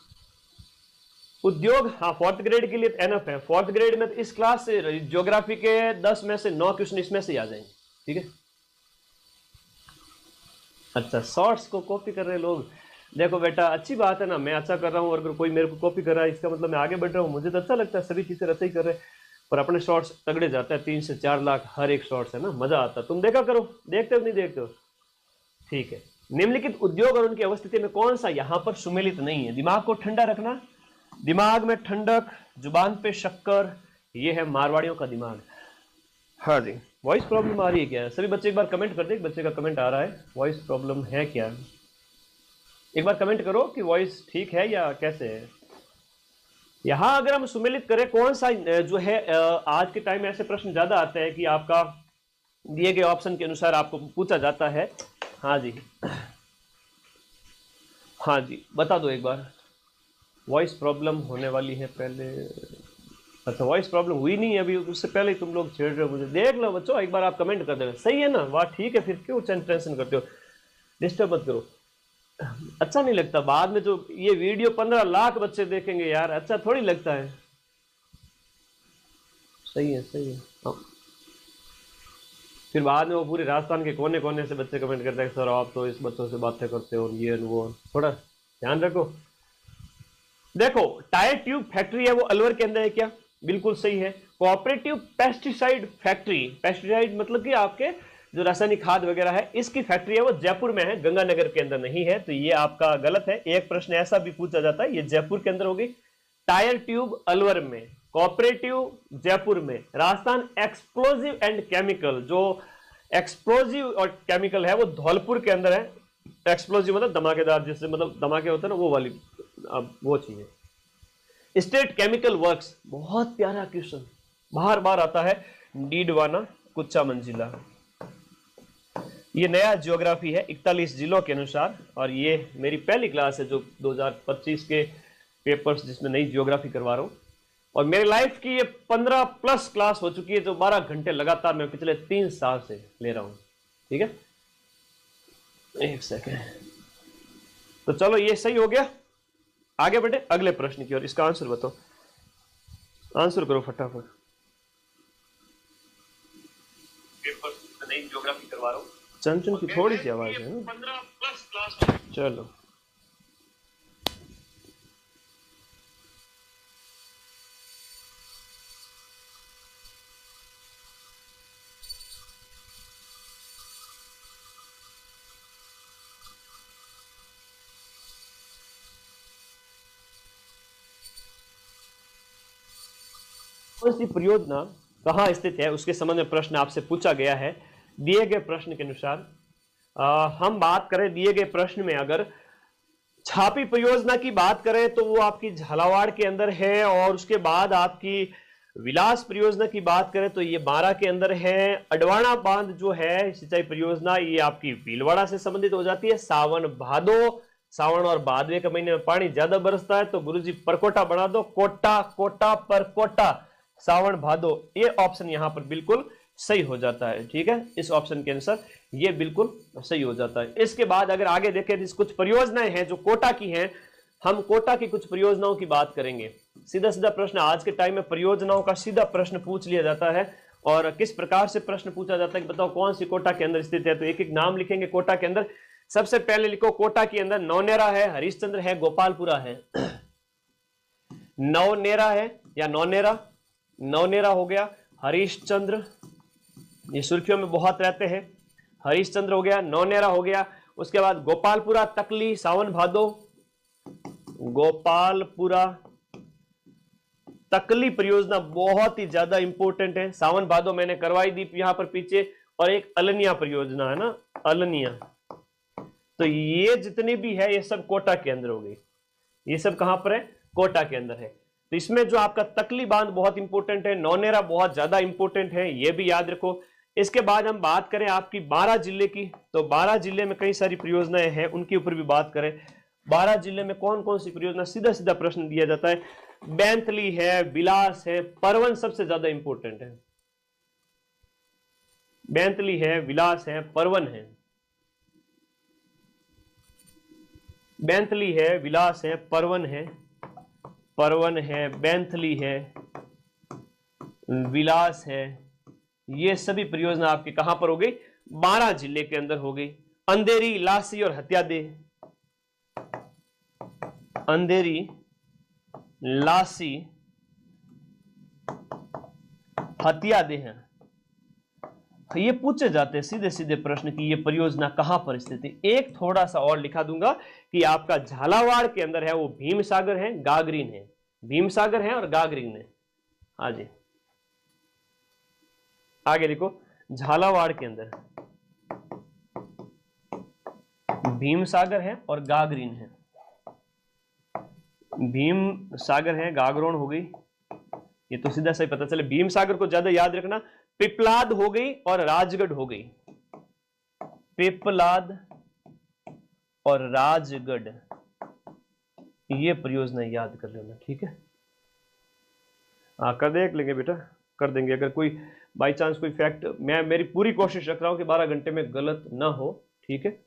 उद्योग, हाँ, 4th ग्रेड के लिए एनफ है। 4th ग्रेड में इस क्लास से ज्योग्राफी के 10 में से 9 क्वेश्चन इसमें से आ जाएंगे, ठीक है। अच्छा, शॉर्ट्स को कॉपी कर रहे लोग, देखो बेटा अच्छी बात है ना, मैं अच्छा कर रहा हूँ और अगर कोई मेरे को कॉपी कर रहा है इसका मतलब मैं आगे बढ़ रहा हूँ, मुझे तो अच्छा लगता है, सभी टीचर अच्छा ही कर रहे हैं। पर अपने शॉर्ट्स तगड़े जाता है, 3 से 4 लाख हर एक शॉर्ट्स है ना, मजा आता है। तुम देखा करो, देखते हो नहीं देखते हो, ठीक है। निम्नलिखित उद्योग और उनकी अवस्थिति में कौन सा यहां पर सुमेलित नहीं है? दिमाग को ठंडा रखना, दिमाग में ठंडक, जुबान पे शक्कर, ये है मारवाड़ियों का दिमाग। हाँ जी, वॉइस प्रॉब्लम आ रही है क्या? सभी बच्चे एक बार कमेंट कर दे, एक बच्चे का कमेंट आ रहा है, वॉइस प्रॉब्लम है क्या? एक बार कमेंट करो कि वॉइस ठीक है या कैसे है। यहां अगर हम सुमेलित करें कौन सा जो है, आज के टाइम में ऐसे प्रश्न ज्यादा आते हैं कि आपका दिए गए ऑप्शन के अनुसार आपको पूछा जाता है। हाँ जी, हाँ जी, बता दो एक बार। वॉइस प्रॉब्लम होने वाली है पहले, अच्छा वॉइस प्रॉब्लम हुई नहीं है अभी, उससे पहले ही तुम लोग छेड़ रहे हो मुझे। देख लो बच्चों, एक बार आप कमेंट कर देना, सही है ना, वाह ठीक है, फिर क्यों टेंशन करते हो, डिस्टर्ब मत करो, अच्छा नहीं लगता। बाद में जो ये वीडियो 15 लाख बच्चे देखेंगे यार, अच्छा थोड़ी लगता है। सही है, सही है। हाँ। फिर बाद में वो पूरे राजस्थान के कोने कोने से बच्चे कमेंट करते हैं, सर आप तो इस बच्चों से बातें करते हो, ये वो, थोड़ा ध्यान रखो। देखो, टायर ट्यूब फैक्ट्री है वो अलवर के अंदर है क्या? बिल्कुल सही है। कोऑपरेटिव पेस्टिसाइड फैक्ट्री, पेस्टिसाइड मतलब कि आपके जो रासायनिक खाद वगैरह है इसकी फैक्ट्री है वो जयपुर में है, गंगानगर के अंदर नहीं है, तो ये आपका गलत है। एक प्रश्न ऐसा भी पूछा जाता है, ये जयपुर के अंदर होगी। टायर ट्यूब अलवर में, कोऑपरेटिव जयपुर में, राजस्थान एक्सप्लोजिव एंड केमिकल, जो एक्सप्लोजिव और केमिकल है वो धौलपुर के अंदर है। एक्सप्लोजिव मतलब धमाकेदार, जिससे मतलब धमाके होते हैं ना, वो वाली अब वो चीज है। स्टेट केमिकल वर्क्स, बहुत प्यारा क्वेश्चन, बार बार आता है। डीडवाना, कुच्चा मंजिला, ये नया ज्योग्राफी है 41 जिलों के अनुसार, और ये मेरी पहली क्लास है जो 2025 के पेपर्स जिसमें नई ज्योग्राफी करवा रहा हूं। और मेरे लाइफ की ये 15 प्लस क्लास हो चुकी है, जो 12 घंटे लगातार मैं पिछले 3 साल से ले रहा हूं। ठीक है, एक सेकेंड। तो चलो ये सही हो गया, आगे बढ़े अगले प्रश्न की ओर। इसका आंसर बताओ, आंसर करो फटाफट। पेपर नई ज्योग्राफी करवा रहा हूं, चंचन की थोड़ी सी आवाज है ना। 15 प्लस क्लास। चलो कौन सी परियोजना कहाँ स्थित है उसके संबंध में प्रश्न आपसे पूछा गया है। दिए गए प्रश्न के अनुसार हम बात करें, दिए गए प्रश्न में अगर छापी परियोजना की बात करें तो वो आपकी झालावाड़ के अंदर है, और उसके बाद आपकी विलास परियोजना की बात करें तो ये बारा के अंदर है। अडवाणा बांध जो है सिंचाई परियोजना, ये आपकी भीलवाड़ा से संबंधित हो जाती है। सावन भादो, सावन और भादवे के महीने में पानी ज्यादा बरसता है तो गुरुजी परकोटा बना दो, कोटा कोटा परकोटा, सावन भादो, ये ऑप्शन यहां पर बिल्कुल सही हो जाता है। ठीक है, इस ऑप्शन के अनुसार ये बिल्कुल सही हो जाता है। इसके बाद अगर आगे देखें तो कुछ परियोजनाएं हैं जो कोटा की हैं, हम कोटा की कुछ परियोजनाओं की बात करेंगे। सीधा सीधा प्रश्न आज के टाइम में परियोजनाओं का सीधा प्रश्न पूछ लिया जाता है, और किस प्रकार से प्रश्न पूछा जाता है कि बताओ कौन सी कोटा के अंदर स्थित है, तो एक एक नाम लिखेंगे कोटा के अंदर। सबसे पहले लिखो, कोटा के अंदर नौनेरा है, हरिश्चंद्र है, गोपालपुरा है। नौनेरा है या नौनेरा, नौनेरा हो गया, हरिश्चंद्र, ये सुर्खियों में बहुत रहते हैं, हरिश्चंद्र हो गया, नौनेरा हो गया। उसके बाद गोपालपुरा, तकली, सावन भादो, गोपालपुरा तकली परियोजना बहुत ही ज्यादा इंपॉर्टेंट है। सावन भादो मैंने करवाई दी यहां पर पीछे, और एक अलनिया परियोजना है ना, अलनिया। तो ये जितनी भी है ये सब कोटा के अंदर हो गई, ये सब कहां पर है, कोटा के अंदर है। तो इसमें जो आपका तकली बांध बहुत इंपॉर्टेंट है, नौनेरा बहुत ज्यादा इंपॉर्टेंट है, ये भी याद रखो। इसके बाद हम बात करें आपकी 12 जिले की, तो 12 जिले में कई सारी परियोजनाएं हैं, उनके ऊपर भी बात करें। 12 जिले में कौन कौन सी परियोजना, सीधा सीधा प्रश्न दिया जाता है। बैंतली है, बिलास है, परवन सबसे ज्यादा इंपॉर्टेंट है। बैंतली है, विलास है, परवन है। बैंतली है, विलास है, परवन है, परवन है, बैंथली है, विलास है, ये सभी परियोजना आपकी कहां पर हो गई, 12 जिले के अंदर हो गई। अंधेरी, लासी और हत्यादे, अंधेरी, लासी, हत्यादे हैं। ये पूछे जाते हैं सीधे सीधे प्रश्न की ये परियोजना कहां पर स्थित है। एक थोड़ा सा और लिखा दूंगा कि आपका झालावाड़ के अंदर है, वो भीमसागर है, गागरीन है, भीमसागर है और गागरीन है। हाँ जी, आगे लिखो, झालावाड़ के अंदर भीमसागर है और गागरीन है। भीमसागर है, गागरोन हो गई, ये तो सीधा सही पता चले। भीमसागर को ज्यादा याद रखना, पिपलाद हो गई और राजगढ़ हो गई, पिपलाद और राजगढ़, ये परियोजना याद कर लेना। ठीक है, हाँ कर देख लेंगे बेटा, कर देंगे। अगर कोई बाई चांस कोई फैक्ट, मैं मेरी पूरी कोशिश रख रहा हूं कि 12 घंटे में गलत ना हो। ठीक है,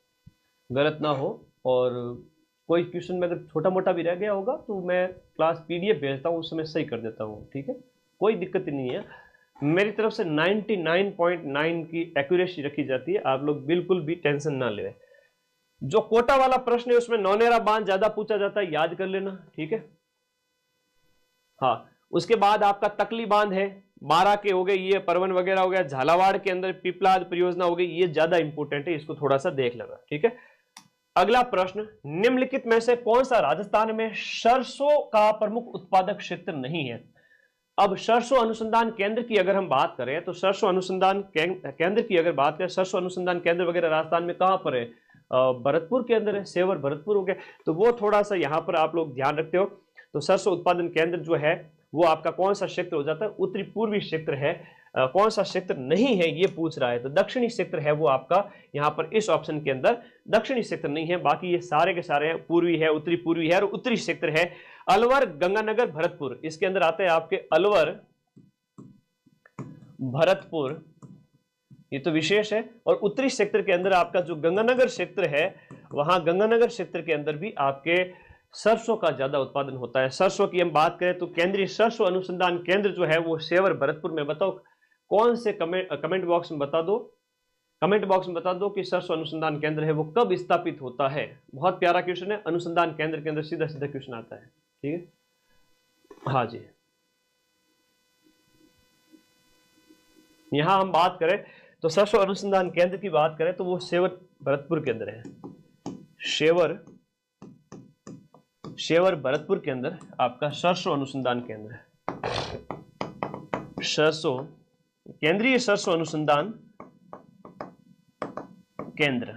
गलत ना हो, और कोई क्वेश्चन में अगर छोटा मोटा भी रह गया होगा तो मैं क्लास पीडीएफ भेजता हूँ, उस समय सही कर देता हूँ। ठीक है, कोई दिक्कत नहीं है, मेरी तरफ से 99.9 की एक्यूरेसी रखी जाती है, आप लोग बिल्कुल भी टेंशन ना ले। जो कोटा वाला प्रश्न है उसमें नौनेरा बांध ज्यादा पूछा जाता है, याद कर लेना, ठीक है। हाँ, उसके बाद आपका तकली बांध है, 12 के हो गए, ये परवन वगैरह हो गया, झालावाड़ के अंदर पिपलाद परियोजना हो गई, ये ज्यादा इंपॉर्टेंट है, इसको थोड़ा सा देख लेना, ठीक है। अगला प्रश्न, निम्नलिखित में से कौन सा राजस्थान में सरसों का प्रमुख उत्पादक क्षेत्र नहीं है। अब सरसों अनुसंधान केंद्र की अगर हम बात करें तो सरसों अनुसंधान केंद्र की अगर बात करें, सरसों अनुसंधान केंद्र वगैरह राजस्थान में कहां पर है, भरतपुर के अंदर है, सेवर भरतपुर हो गया, तो वो थोड़ा सा यहां पर आप लोग ध्यान रखते हो। तो सरसों उत्पादन केंद्र जो है वो आपका कौन सा क्षेत्र हो जाता है, उत्तरी पूर्वी क्षेत्र है। कौन सा क्षेत्र नहीं है ये पूछ रहा है, तो दक्षिणी क्षेत्र है वो आपका, यहां पर इस ऑप्शन के अंदर दक्षिणी क्षेत्र नहीं है, बाकी ये सारे के सारे हैं, पूर्वी है, उत्तरी पूर्वी है और उत्तरी क्षेत्र है। अलवर, गंगानगर, भरतपुर, इसके अंदर आते हैं आपके अलवर, भरतपुर, ये तो विशेष है। और उत्तरी क्षेत्र के अंदर आपका जो गंगानगर क्षेत्र है, वहां गंगानगर क्षेत्र के अंदर भी आपके सरसों का ज्यादा उत्पादन होता है। सरसों की हम बात करें तो केंद्रीय सरसों अनुसंधान केंद्र जो है वो सेवर भरतपुर में। बताओ कौन से, कमेंट बॉक्स में बता दो, कमेंट बॉक्स में बता दो कि सरसों अनुसंधान केंद्र है वो कब स्थापित होता है। बहुत प्यारा क्वेश्चन है, अनुसंधान केंद्र के अंदर सीधा सीधा क्वेश्चन आता है, ठीक है। हाँ जी, यहां हम बात करें तो सरसों अनुसंधान केंद्र की बात करें तो वो सेवर भरतपुर के अंदर है, शेवर भरतपुर के अंदर आपका सरसों अनुसंधान केंद्र है। सरसों, केंद्रीय सरसों अनुसंधान केंद्र,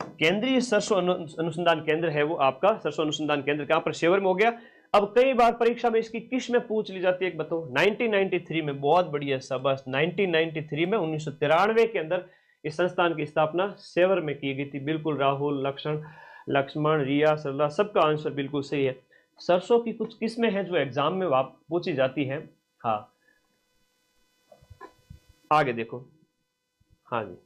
केंद्रीय सरसों अनुसंधान केंद्र है वो आपका सरसों अनुसंधान केंद्र कहां पर, शेवर में हो गया। अब कई बार परीक्षा में इसकी किस में पूछ ली जाती है, एक बताओ। 1993 में, बहुत बढ़िया, शाबाश, 1993 में 1993 के अंदर इस संस्थान की स्थापना सेवर में की गई थी। बिल्कुल राहुल, लक्ष्मण, रिया, सरला, सबका आंसर बिल्कुल सही है। सरसों की कुछ किस्में हैं जो एग्जाम में पूछी जाती हैं। हाँ, आगे देखो, हाँ जी,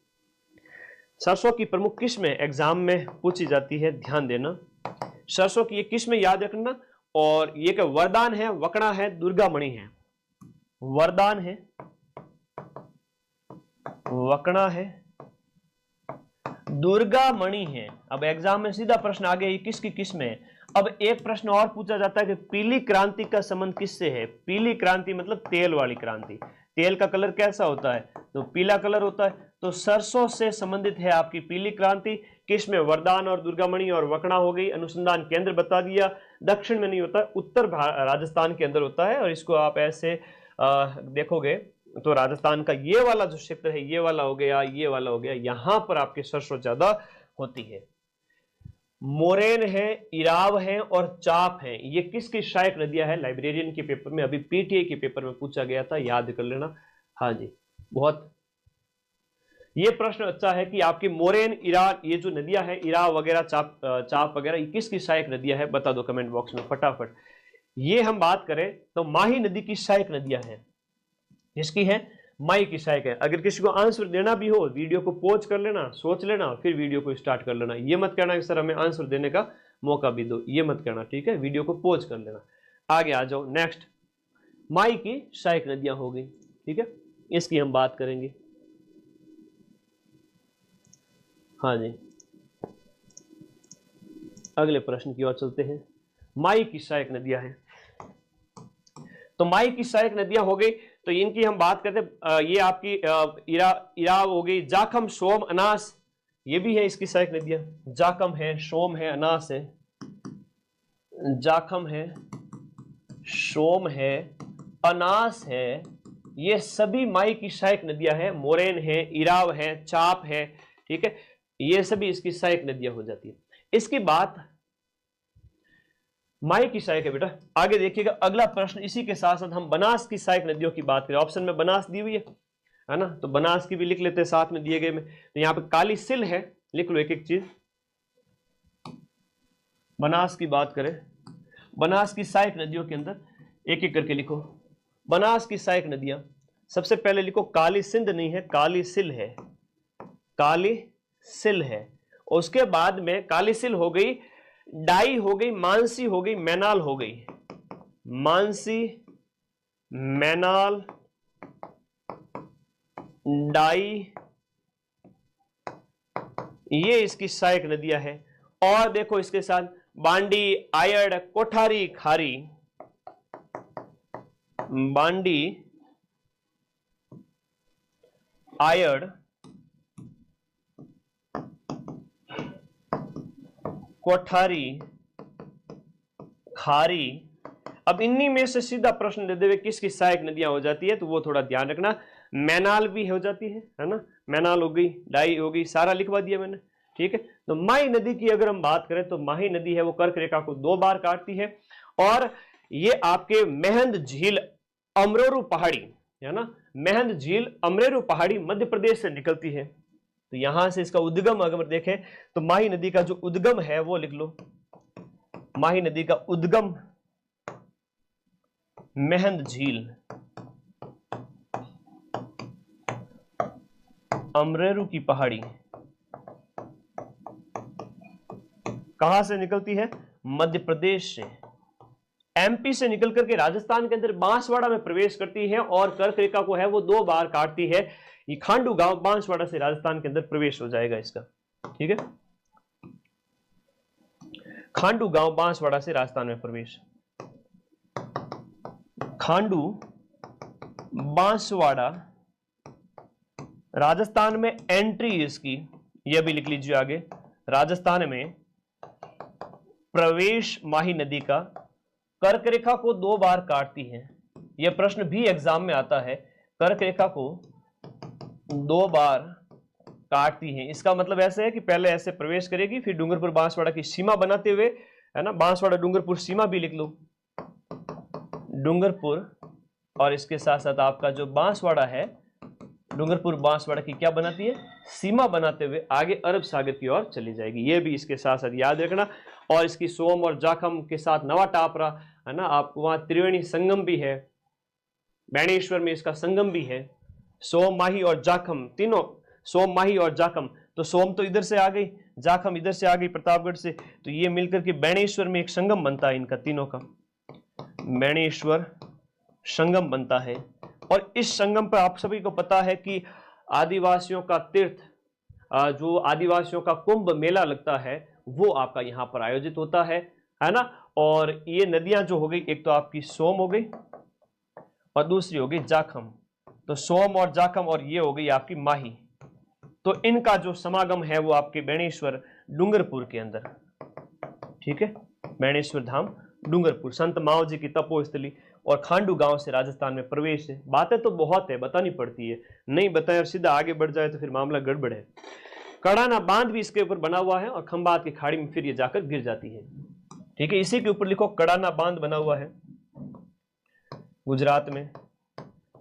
सरसों की प्रमुख किस्में एग्जाम में पूछी जाती है, ध्यान देना। सरसों की ये किस्में याद रखना। और ये क्या, वरदान है, वकड़ा है, दुर्गामणि है। वरदान है, वकड़ा है, दुर्गामणि है। अब एग्जाम में सीधा प्रश्न आ गया, ये किसकी किस्म है। अब एक प्रश्न और पूछा जाता है कि पीली क्रांति का संबंध किससे है। पीली क्रांति मतलब तेल वाली क्रांति। तेल का कलर कैसा होता है, तो पीला कलर होता है। तो सरसों से संबंधित है आपकी पीली क्रांति। किसमें, वरदान और दुर्गामणि और वकड़ा हो गई। अनुसंधान केंद्र बता दिया, दक्षिण में नहीं होता, उत्तर राजस्थान के अंदर होता है। और इसको आप ऐसे देखोगे तो राजस्थान का ये वाला जो क्षेत्र है, ये वाला हो गया, ये वाला हो गया, यहां पर आपकी सरसों ज्यादा होती है। मोरेन है, इराव है और चाप है, ये किसकी सहायक नदियां हैं। लाइब्रेरियन के पेपर में, अभी पीटीए के पेपर में पूछा गया था, याद कर लेना। हाँ जी, बहुत ये प्रश्न अच्छा है कि आपकी मोरेन, इराव, ये जो नदियां हैं, इराव वगैरह, चाप वगैरह, ये किसकी सहायक नदियां हैं, बता दो कमेंट बॉक्स में फटाफट। ये हम बात करें तो माही नदी की सहायक नदियां हैं। किसकी है, माई की सहायक है। अगर किसी को आंसर देना भी हो, वीडियो को पॉज कर लेना, सोच लेना, फिर वीडियो को स्टार्ट कर लेना। ये मत कहना कि सर हमें आंसर देने का मौका भी दो, ये मत कहना, ठीक है। वीडियो को पॉज कर लेना, आगे आ जाओ। नेक्स्ट, माई की सहायक नदियां हो गई, ठीक है, इसकी हम बात करेंगे। हाँ जी, अगले प्रश्न की ओर चलते हैं। माई की सहायक नदियां हैं, तो माई की सहायक नदियां हो गई, तो इनकी हम बात करते हैं। ये आपकी इराव हो गई, जाखम, सोम, अनास, ये भी है इसकी सहायक नदियां। जाखम है, सोम है, अनास है, जाखम है, सोम है, अनास है, ये सभी माई की सहायक नदियां हैं। मोरेन है, इराव है, चाप है, ठीक है, ये सभी इसकी सहायक नदियां हो जाती है। इसकी बात माई की सहायक है बेटा। आगे देखिएगा अगला प्रश्न, इसी के साथ साथ हम बनास की सहायक नदियों की बात करें। ऑप्शन में बनास दी हुई है ना, तो बनास की भी लिख लेते हैं साथ में दिए गए में। तो यहां पे काली सिल है, लिख लो एक एक चीज। बनास की बात करें, बनास की सहायक नदियों के अंदर एक एक करके लिखो। बनास की सहायक नदियां, सबसे पहले लिखो काली सिंध नहीं है, काली सिल है, काली सिल है। और उसके बाद में काली सिल हो गई, डाई हो गई, मानसी हो गई, मैनाल हो गई। मानसी, मैनाल, डाई, ये इसकी सहायक नदियां हैं। और देखो इसके साथ बांडी, आयड़, कोठारी, खारी, बांडी, आयड़, कोठारी, खारी। अब इन्हीं में से सीधा प्रश्न दे देवे किसकी सहायक नदियां हो जाती है, तो वो थोड़ा ध्यान रखना। मैनाल भी हो जाती है ना, मैनाल हो गई, डाई हो गई, सारा लिखवा दिया मैंने, ठीक है। तो माही नदी की अगर हम बात करें तो माही नदी है वो कर्क रेखा को 2 बार काटती है, और ये आपके मेहंद झील अमरोरू पहाड़ी है ना, मेहंद झील अमरेरू पहाड़ी मध्य प्रदेश से निकलती है। तो यहां से इसका उद्गम अगर देखें तो माही नदी का जो उद्गम है वो लिख लो, माही नदी का उद्गम मेहंद झील अमरेरू की पहाड़ी। कहां से निकलती है? मध्य प्रदेश से। एमपी से निकल करके राजस्थान के अंदर बांसवाड़ा में प्रवेश करती है और कर्क रेखा को है वो 2 बार काटती है। ये खांडू गांव बांसवाड़ा से राजस्थान के अंदर प्रवेश हो जाएगा इसका, ठीक है। खांडू गांव बांसवाड़ा से राजस्थान में प्रवेश, खांडू बांसवाड़ा राजस्थान में एंट्री इसकी, यह भी लिख लीजिए आगे, राजस्थान में प्रवेश माही नदी का कर्क रेखा को 2 बार काटती है। यह प्रश्न भी एग्जाम में आता है, कर्क रेखा को 2 बार काटती है। इसका मतलब ऐसे है कि पहले ऐसे प्रवेश करेगी, फिर डूंगरपुर बांसवाड़ा की सीमा बनाते हुए, है ना, बांसवाड़ा डूंगरपुर सीमा भी लिख लो, डूंगरपुर, और इसके साथ साथ आपका जो बांसवाड़ा है, डूंगरपुर बांसवाड़ा की क्या बनाती है? सीमा बनाते हुए आगे अरब सागर की ओर चली जाएगी। ये भी इसके साथ साथ याद रखना। और इसकी सोम और जाखम के साथ नवा टापरा, है ना, आपको वहां त्रिवेणी संगम भी है, बैणेश्वर में इसका संगम भी है। सोम, माही और जाखम तीनों, सोम, माही और जाखम, तो सोम तो इधर से आ गई, जाखम इधर से आ गई प्रतापगढ़ से, तो ये मिलकर के बैणेश्वर में एक संगम बनता है इनका तीनों का, बैणेश्वर संगम बनता है। और इस संगम पर आप सभी को पता है कि आदिवासियों का तीर्थ, जो आदिवासियों का कुंभ मेला लगता है, वो आपका यहाँ पर आयोजित होता है ना। और ये नदियां जो हो गई, एक तो आपकी सोम हो गई और दूसरी हो गई जाखम। तो सोम और जाखम, और ये हो गई आपकी माही। तो इनका जो समागम है वो आपके बैणेश्वर डूंगरपुर के अंदर, ठीक है, बैणेश्वर धाम डूंगरपुर, संत माओ जी की तपोस्थली, और खांडू गांव से राजस्थान में प्रवेश है। बातें तो बहुत है, बतानी पड़ती है, नहीं बताए और सीधा आगे बढ़ जाए तो फिर मामला गड़बड़ है। कड़ाना बांध भी इसके ऊपर बना हुआ है और खंबात की खाड़ी में फिर ये जाकर गिर जाती है, ठीक है। इसी के ऊपर लिखो कड़ाना बांध बना हुआ है गुजरात में,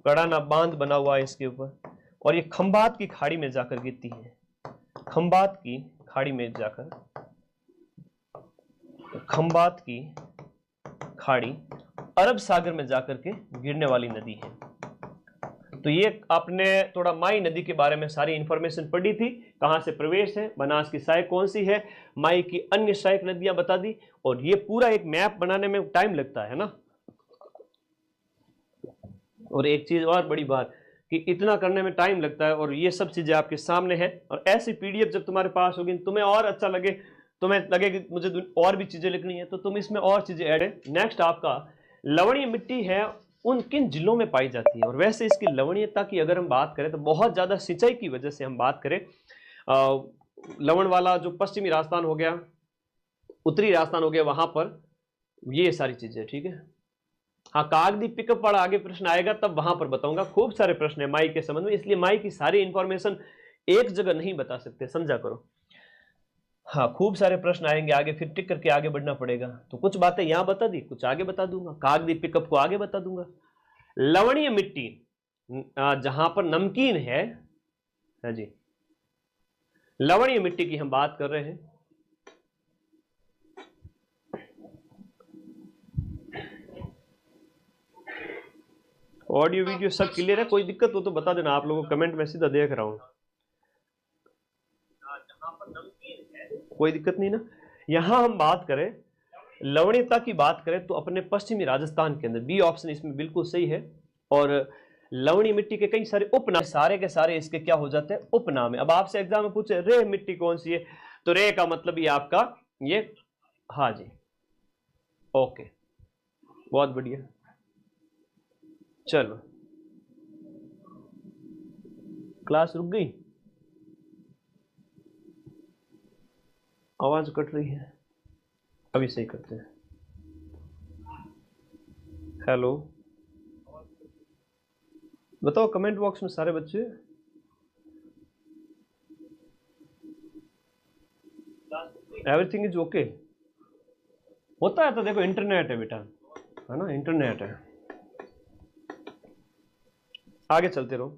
कड़ाना बांध बना हुआ है इसके ऊपर, और ये खंबात की खाड़ी में जाकर गिरती है, खंबात की खाड़ी में जाकर, खंबात की खाड़ी अरब सागर में जाकर के गिरने वाली नदी है। तो ये आपने थोड़ा माई नदी के बारे में सारी इंफॉर्मेशन पढ़ी थी, कहां से प्रवेश है, बनास की सहायक कौन सी है, माई की अन्य सहायक नदियां बता दी। और ये पूरा एक मैप बनाने में टाइम लगता है ना। और एक चीज और बड़ी बात कि इतना करने में टाइम लगता है, और ये सब चीजें आपके सामने है। और ऐसी पीडीएफ जब तुम्हारे पास होगी, तुम्हें और अच्छा लगे, तुम्हें लगे कि मुझे और भी चीजें लिखनी है, तो तुम इसमें और चीजें ऐड है। नेक्स्ट आपका लवणीय मिट्टी है, उन किन जिलों में पाई जाती है। और वैसे इसकी लवणीयता की अगर हम बात करें तो बहुत ज्यादा सिंचाई की वजह से हम बात करें, लवण वाला जो पश्चिमी राजस्थान हो गया, उत्तरी राजस्थान हो गया, वहां पर ये सारी चीजें, ठीक है। हाँ, कागदी पिकअप वाला आगे प्रश्न आएगा तब वहां पर बताऊंगा। खूब सारे प्रश्न है माई के संबंध में, इसलिए माई की सारी इंफॉर्मेशन एक जगह नहीं बता सकते, समझा करो। हाँ, खूब सारे प्रश्न आएंगे आगे, फिर टिक करके आगे बढ़ना पड़ेगा। तो कुछ बातें यहां बता दी, कुछ आगे बता दूंगा, कागदी पिकअप को आगे बता दूंगा। लवणीय मिट्टी जहां पर नमकीन है जी, लवणीय मिट्टी की हम बात कर रहे हैं। ऑडियो वीडियो सब क्लियर है? कोई दिक्कत हो तो बता देना, आप लोगों को कमेंट में सीधा देख रहा हूं। कोई दिक्कत नहीं ना। यहां हम बात करें लवणीयता की बात करें तो अपने पश्चिमी राजस्थान के अंदर, बी ऑप्शन इसमें बिल्कुल सही है। और लवणीय मिट्टी के कई सारे उपनाम, सारे के सारे इसके क्या हो जाते हैं, उपनाम है। अब आपसे एग्जाम में पूछे रे मिट्टी कौन सी है, तो रे का मतलब ये आपका ये, हाँ जी, ओके, बहुत बढ़िया। चलो, क्लास रुक गई, आवाज कट रही है, अभी सही करते हैं। हेलो, बताओ कमेंट बॉक्स में सारे बच्चे। एवरीथिंग इज ओके, होता है तो देखो, इंटरनेट है बेटा, है ना, इंटरनेट है। आगे चलते रहो,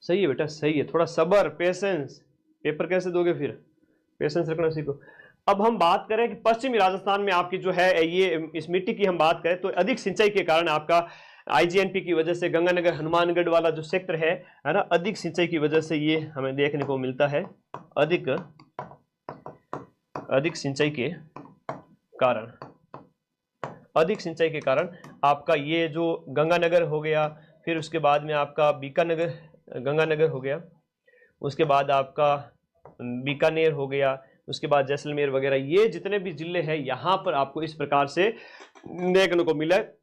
सही है बेटा, सही है, थोड़ा सब्र, पेशेंस। पेपर कैसे दोगे फिर, पेशेंस रखना सीखो। अब हम बात करें कि पश्चिमी राजस्थान में आपकी जो है ये इस मिट्टी की हम बात करें तो अधिक सिंचाई के कारण आपका आईजीएनपी की वजह से गंगानगर हनुमानगढ़ वाला जो क्षेत्र है ना, अधिक सिंचाई की वजह से ये हमें देखने को मिलता है। अधिक सिंचाई के कारण, अधिक सिंचाई के कारण आपका ये जो गंगानगर हो गया, फिर उसके बाद में आपका बीकानगर, गंगानगर हो गया, उसके बाद आपका बीकानेर हो गया, उसके बाद जैसलमेर वगैरह, ये जितने भी जिले हैं यहाँ पर आपको इस प्रकार से देखने को मिला है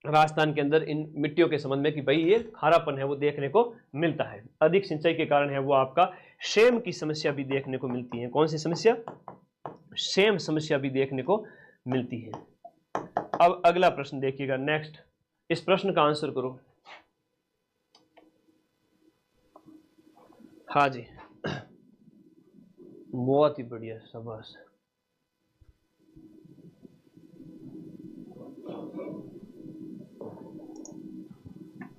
राजस्थान के अंदर इन मिट्टियों के संबंध में कि भाई ये खारापन है वो देखने को मिलता है। अधिक सिंचाई के कारण है वो आपका शेम की समस्या भी देखने को मिलती है। कौन सी समस्या, शेम समस्या भी देखने को मिलती है। अब अगला प्रश्न देखिएगा, नेक्स्ट, इस प्रश्न का आंसर करो। हाँ जी, बहुत ही बढ़िया, शाबाश।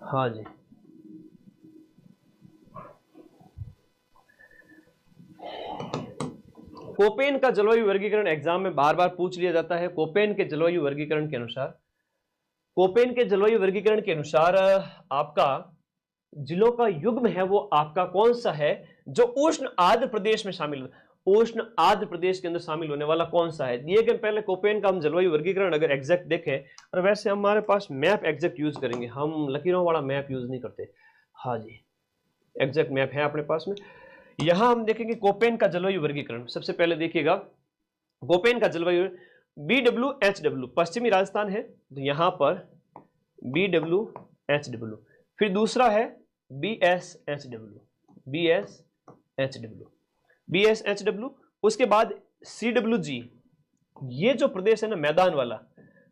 हाँ जी, कोपेन का जलवायु वर्गीकरण एग्जाम में बार बार पूछ लिया जाता है। कोपेन के जलवायु वर्गीकरण के अनुसार, कोपेन के जलवायु वर्गीकरण के अनुसार आपका जिलों का युग्म है वो आपका कौन सा है जो उष्ण आर्द्र प्रदेश में शामिल, उष्ण आर्द्र प्रदेश के अंदर शामिल होने वाला कौन सा है। दिए गए पहले कोपेन का हम जलवायु वर्गीकरण अगर एग्जैक्ट देखें, और वैसे हमारे पास मैप एग्जैक्ट यूज करेंगे, हम लकीरों वाला मैप यूज नहीं करते। हाँ जी, एग्जैक्ट मैप है अपने पास में। यहां हम देखेंगे कोपेन का जलवायु वर्गीकरण। सबसे पहले देखिएगा कोपेन का जलवायु BWHW, पश्चिमी राजस्थान है तो यहां पर BWHW, फिर दूसरा है BSHW, उसके बाद CWG। ये जो प्रदेश है ना मैदान वाला,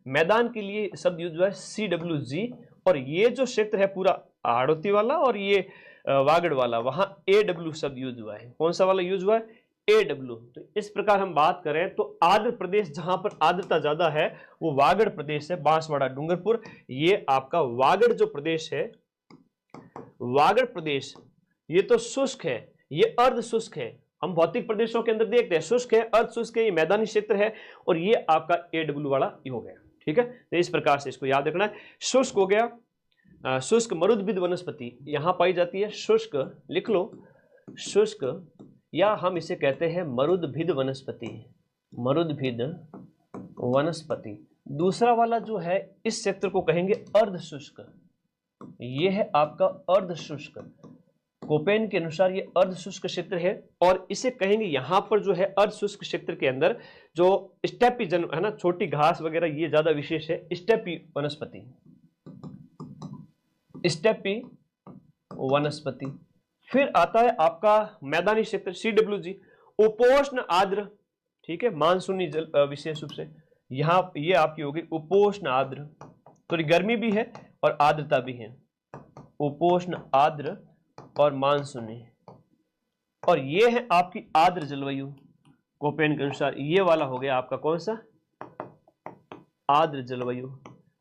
मैदान के लिए शब्द यूज हुआ है CWG, और ये जो क्षेत्र है पूरा हाड़ौती वाला और ये वागड़ वाला, वहां AW शब्द यूज हुआ है। कौन सा वाला यूज हुआ है, AW। तो इस प्रकार हम बात करें तो आर्द्र प्रदेश जहां पर आर्द्रता ज्यादा है वो वागड़ प्रदेश है, बांसवाड़ा, डूंगरपुर। ये आपका वागड़ जो प्रदेश है, वागड़ प्रदेश ये तो शुष्क है, ये अर्ध शुष्क है। हम भौतिक प्रदेशों के अंदर देखते हैं शुष्क है, अर्ध शुष्क है, ये मैदानी क्षेत्र है, और ये आपका AW वाला हो गया। ठीक है, तो इस प्रकार से इसको याद रखना है। शुष्क हो गया, शुष्क मरुद्भिद वनस्पति यहां पाई जाती है, शुष्क लिख लो, शुष्क, या हम इसे कहते हैं मरुद्भिद वनस्पति, मरुद्भिद वनस्पति। दूसरा वाला जो है इस क्षेत्र को कहेंगे अर्ध शुष्क, ये है आपका अर्ध शुष्क। कोपेन के अनुसार ये अर्ध शुष्क क्षेत्र है, और इसे कहेंगे यहां पर जो है अर्ध शुष्क क्षेत्र के अंदर जो स्टेपी जन्म है ना, छोटी घास वगैरह ये ज्यादा विशेष है, स्टेपी वनस्पति, स्टेपी वनस्पति। फिर आता है आपका मैदानी क्षेत्र CWG, उपोष्ण आर्द्र, ठीक है, मानसूनी जल, विशेष रूप से यहां ये आपकी होगी उपोष्ण आर्द्र, थोड़ी गर्मी भी है और आर्द्रता भी है, उपोष्ण आर्द्र और मानसूनी, और ये है आपकी आर्द्र जलवायु। कोपेन के अनुसार ये वाला हो गया आपका कौन सा, आर्द्र जलवायु।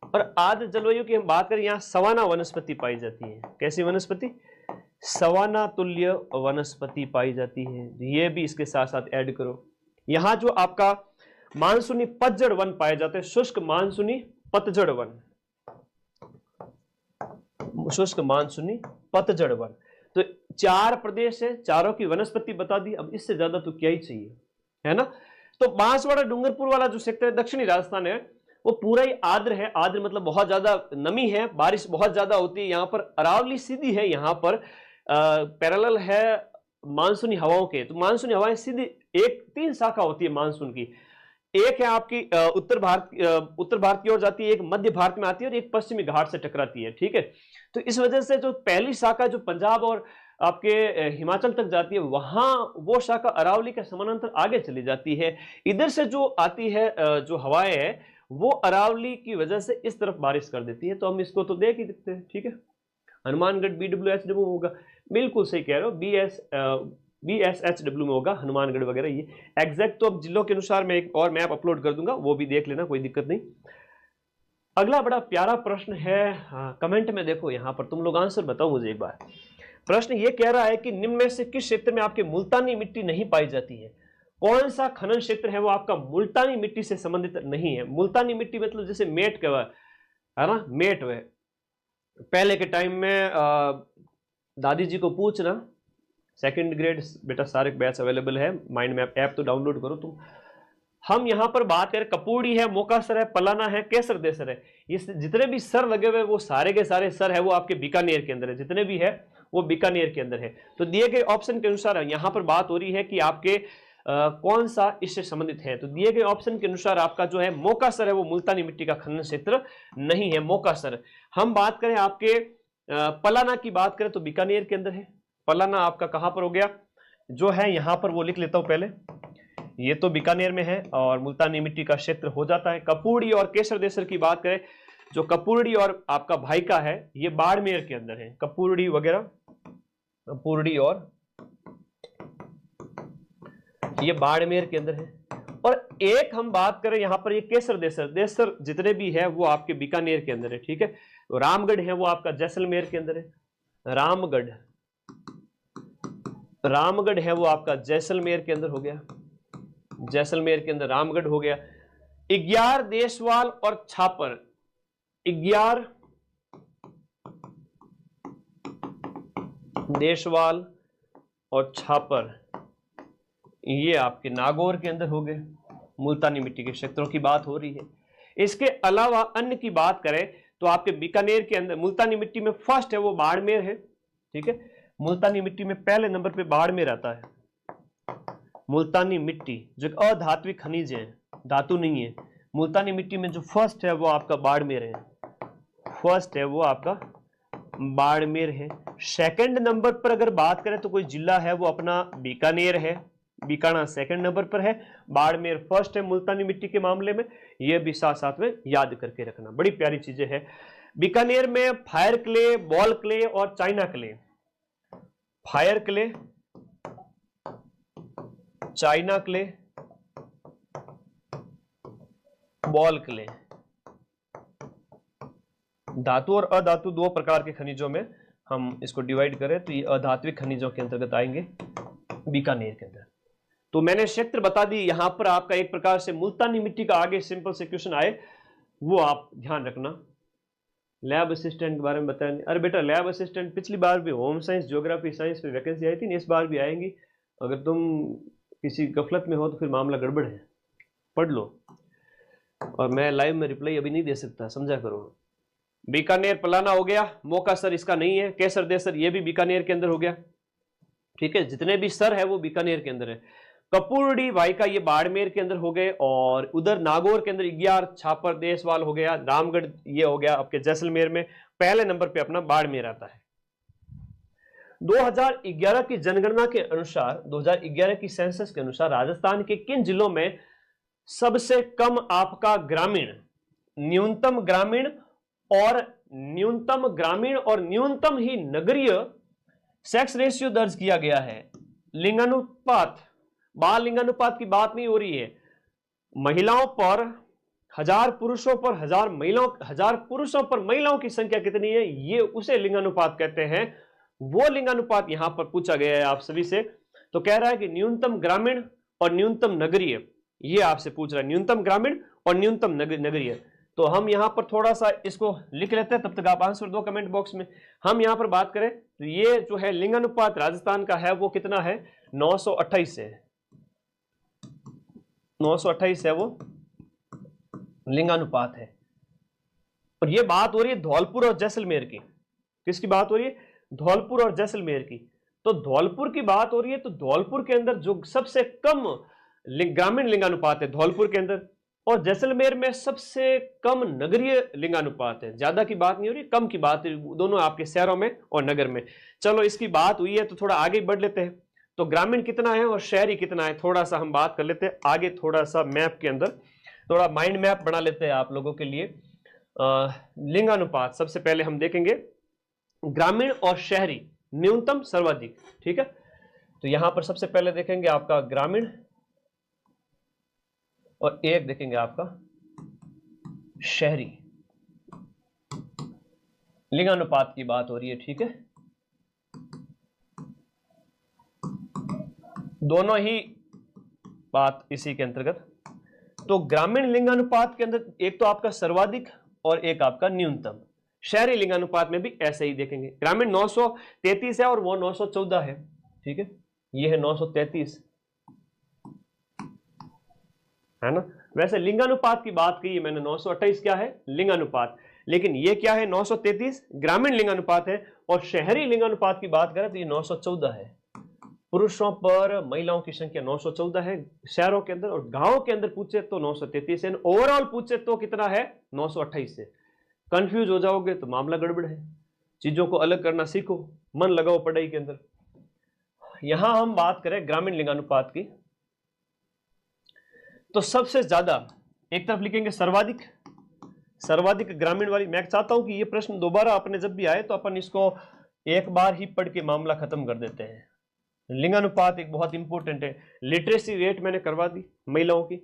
और आर्द्र जलवायु की हम बात करें, यहां सवाना वनस्पति पाई जाती है। कैसी वनस्पति, सवाना तुल्य वनस्पति पाई जाती है, ये भी इसके साथ साथ ऐड करो। यहां जो आपका मानसूनी पतझड़ वन पाए जाते हैं, शुष्क मानसूनी पतझड़ वन, शुष्क मानसूनी पतझड़ वन। तो 4 प्रदेश है, चारों की वनस्पति बता दी, अब इससे ज्यादा तो क्या ही चाहिए, है ना। तो बांसवाड़ा डूंगरपुर वाला जो क्षेत्र है दक्षिणी राजस्थान है वो पूरा ही आर्द्र है। आर्द्र मतलब बहुत ज्यादा नमी है, बारिश बहुत ज्यादा होती है। यहाँ पर अरावली सीधी है, यहाँ पर पैरेलल है मानसूनी हवाओं के, तो मानसूनी हवाएं सीधी एक 3 शाखा होती है मानसून की। एक है आपकी उत्तर भारत की ओर जाती है, एक मध्य भारत में आती है और एक पश्चिमी घाट से टकराती है, ठीक है। तो इस वजह से जो पहली शाखा जो पंजाब और आपके हिमाचल तक जाती है, वहां वो शाखा अरावली के समानांतर आगे चली जाती है। इधर से जो आती है जो हवाएं है, वो अरावली की वजह से इस तरफ बारिश कर देती है। तो हम इसको तो देख ही सकते हैं, ठीक है। हनुमानगढ़ BWHW होगा, बिल्कुल सही कह रहे हो, BSHW में होगा हनुमानगढ़ वगैरह। ये एग्जैक्ट तो अब जिलों के अनुसार मैं एक और मैप अपलोड कर दूंगा, वो भी देख लेना, कोई दिक्कत नहीं। अगला बड़ा प्यारा प्रश्न है, कमेंट में देखो, यहां पर तुम लोग आंसर बताओ मुझे एक बार। प्रश्न ये कह रहा है कि निम्न में से किस क्षेत्र में आपके मुल्तानी मिट्टी नहीं पाई जाती है? कौन सा खनन क्षेत्र है वो आपका मुल्तानी मिट्टी से संबंधित नहीं है? मुल्तानी मिट्टी मतलब जैसे मेट का है ना, मेट है। पहले के टाइम में दादी जी को पूछना, सेकंड ग्रेड बेटा सारे बैच अवेलेबल है, माइंड मैप ऐप तो डाउनलोड करो तुम। हम यहां पर बात करें, कपूड़ी है, मोकासर है, पलाना है, केसर देसर है, ये जितने भी सर लगे हुए वो सारे के सारे सर है वो आपके बीकानेर के अंदर है, जितने भी है वो बीकानेर के अंदर है। तो दिए गए ऑप्शन के अनुसार यहां पर बात हो रही है कि आपके कौन सा इससे संबंधित है। तो दिए गए ऑप्शन के अनुसार आपका जो है मोकासर है वो मुल्तानी मिट्टी का खनन क्षेत्र नहीं है, मोकासर। हम बात करें आपके पलाना की बात करें तो बीकानेर के अंदर है। पलाना आपका कहां पर हो गया, जो है यहां पर वो लिख लेता हूं पहले, ये तो बीकानेर में है और मुल्तानी मिट्टी का क्षेत्र हो जाता है। कपूड़ी और केसर देसर की बात करें, जो कपूड़ी और आपका भाईका है ये बाड़मेर के अंदर है, कपूड़ी वगैरह, कपूड़ी और ये बाड़मेर के अंदर है। और एक हम बात करें यहां पर ये केसर देसर, देसर जितने भी है वो आपके बीकानेर के अंदर है, ठीक है। तो रामगढ़ है वो आपका जैसलमेर के अंदर है, रामगढ़ है वो आपका जैसलमेर के अंदर हो गया, जैसलमेर के अंदर रामगढ़ हो गया। इग्यार, देशवाल और छापर, इग्यार, देशवाल और छापर ये आपके नागौर के अंदर हो गए। मुल्तानी मिट्टी के क्षेत्रों की बात हो रही है। इसके अलावा अन्य की बात करें तो आपके बीकानेर के अंदर मुल्तानी मिट्टी में फर्स्ट है वो बाड़मेर है, ठीक है। मुल्तानी मिट्टी में पहले नंबर पे बाड़मेर आता है। मुल्तानी मिट्टी जो अधात्विक खनिज है, धातु नहीं है, मुल्तानी मिट्टी में जो फर्स्ट है वो आपका बाड़मेर है, फर्स्ट है वो आपका बाड़मेर है। सेकंड नंबर पर अगर बात करें तो कोई जिला है वो अपना बीकानेर है, बीकाना सेकंड नंबर पर है, बाड़मेर फर्स्ट है मुल्तानी मिट्टी के मामले में। यह भी साथ साथ में याद करके रखना, बड़ी प्यारी चीजें हैं। बीकानेर में फायर क्ले, बॉल क्ले और China clay, fire clay, China clay, ball clay, धातु और अधातु दो प्रकार के खनिजों में हम इसको डिवाइड करें तो ये अधात्विक खनिजों के अंतर्गत आएंगे बीकानेर के अंदर। तो मैंने क्षेत्र बता दी। यहां पर आपका एक प्रकार से मुल्तानी मिट्टी का आगे सिंपल से क्वेश्चन आए वो आप ध्यान रखना। लैब असिस्टेंट के बारे में बताया, अरे बेटा लैब असिस्टेंट पिछली बार भी होम साइंस, ज्योग्राफी साइंस पे वैकेंसी आई थी ना, इस बार भी आएंगी। अगर तुम किसी गफलत में हो तो फिर मामला गड़बड़ है, पढ़ लो। और मैं लाइव में रिप्लाई अभी नहीं दे सकता, समझा करो। बीकानेर पलाना हो गया, मोकासर इसका नहीं है, केसर देसर ये भी बीकानेर के अंदर हो गया, ठीक है। जितने भी सर है वो बीकानेर के अंदर है। कपूरडी वाइका ये बाड़मेर के अंदर हो गए, और उधर नागौर के अंदर इग्यार, छापर, देशवाल हो गया, रामगढ़ ये हो गया आपके जैसलमेर में। पहले नंबर पे अपना बाड़मेर आता है। 2011 की जनगणना के अनुसार, 2011 की सेंसस के अनुसार राजस्थान के किन जिलों में सबसे कम आपका ग्रामीण, न्यूनतम ग्रामीण और न्यूनतम ही नगरीय सेक्स रेशियो दर्ज किया गया है? लिंगानुपात, बाल लिंगानुपात की बात नहीं हो रही है। महिलाओं पर 1000 पुरुषों पर 1000 महिलाओं, 1000 पुरुषों पर महिलाओं की संख्या कितनी है, ये उसे लिंगानुपात कहते हैं। वो लिंगानुपात यहां पर पूछा गया है आप सभी से। तो कह रहा है कि न्यूनतम ग्रामीण और न्यूनतम नगरीय, ये आपसे पूछ रहा है, न्यूनतम ग्रामीण और न्यूनतम नगरीय। तो हम यहां पर थोड़ा सा इसको लिख लेते हैं, तब तक आप आंसर दो कमेंट बॉक्स में। हम यहां पर बात करें तो ये जो है लिंगानुपात राजस्थान का है वो कितना है, 928 है, 928 है वो लिंगानुपात है। और ये बात हो रही है धौलपुर और जैसलमेर की। किसकी बात हो रही है? धौलपुर और जैसलमेर की। तो धौलपुर की बात हो रही है, तो धौलपुर के अंदर जो सबसे कम ग्रामीण लिंगानुपात है धौलपुर के अंदर, और जैसलमेर में सबसे कम नगरीय लिंगानुपात है। ज्यादा की बात नहीं हो रही, कम की बात है, दोनों आपके शहरों में और नगर में। चलो इसकी बात हुई है तो थोड़ा आगे बढ़ लेते हैं। तो ग्रामीण कितना है और शहरी कितना है, थोड़ा सा हम बात कर लेते हैं आगे। थोड़ा सा मैप के अंदर थोड़ा माइंड मैप बना लेते हैं आप लोगों के लिए। लिंगानुपात सबसे पहले हम देखेंगे, ग्रामीण और शहरी, न्यूनतम सर्वाधिक। ठीक है, तो यहां पर सबसे पहले देखेंगे आपका ग्रामीण और एक देखेंगे आपका शहरी। लिंगानुपात की बात हो रही है। ठीक है, दोनों ही बात इसी के अंतर्गत। तो ग्रामीण लिंगानुपात के अंदर एक तो आपका सर्वाधिक और एक आपका न्यूनतम। शहरी लिंगानुपात में भी ऐसे ही देखेंगे। ग्रामीण 933 है और वो 914 है। ठीक है, ये है 933, है ना। वैसे लिंगानुपात की बात की मैंने, 928 क्या है लिंगानुपात, लेकिन ये क्या है 933 ग्रामीण लिंगानुपात है, और शहरी लिंगानुपात की बात करें तो ये 914 है। पुरुषों पर महिलाओं की संख्या 914 है शहरों के अंदर, और गांवों के अंदर पूछे तो 933 है। ओवरऑल पूछे तो कितना है 928 है। कंफ्यूज हो जाओगे तो मामला गड़बड़ है। चीजों को अलग करना सीखो, मन लगाओ पढ़ाई के अंदर। यहां हम बात करें ग्रामीण लिंगानुपात की, तो सबसे ज्यादा एक तरफ लिखेंगे सर्वाधिक, सर्वाधिक ग्रामीण वाली। मैं चाहता हूं कि ये प्रश्न दोबारा अपने जब भी आए तो अपन इसको एक बार ही पढ़ के मामला खत्म कर देते हैं। लिंगानुपात एक बहुत इंपॉर्टेंट है। लिटरेसी रेट मैंने करवा दी महिलाओं की,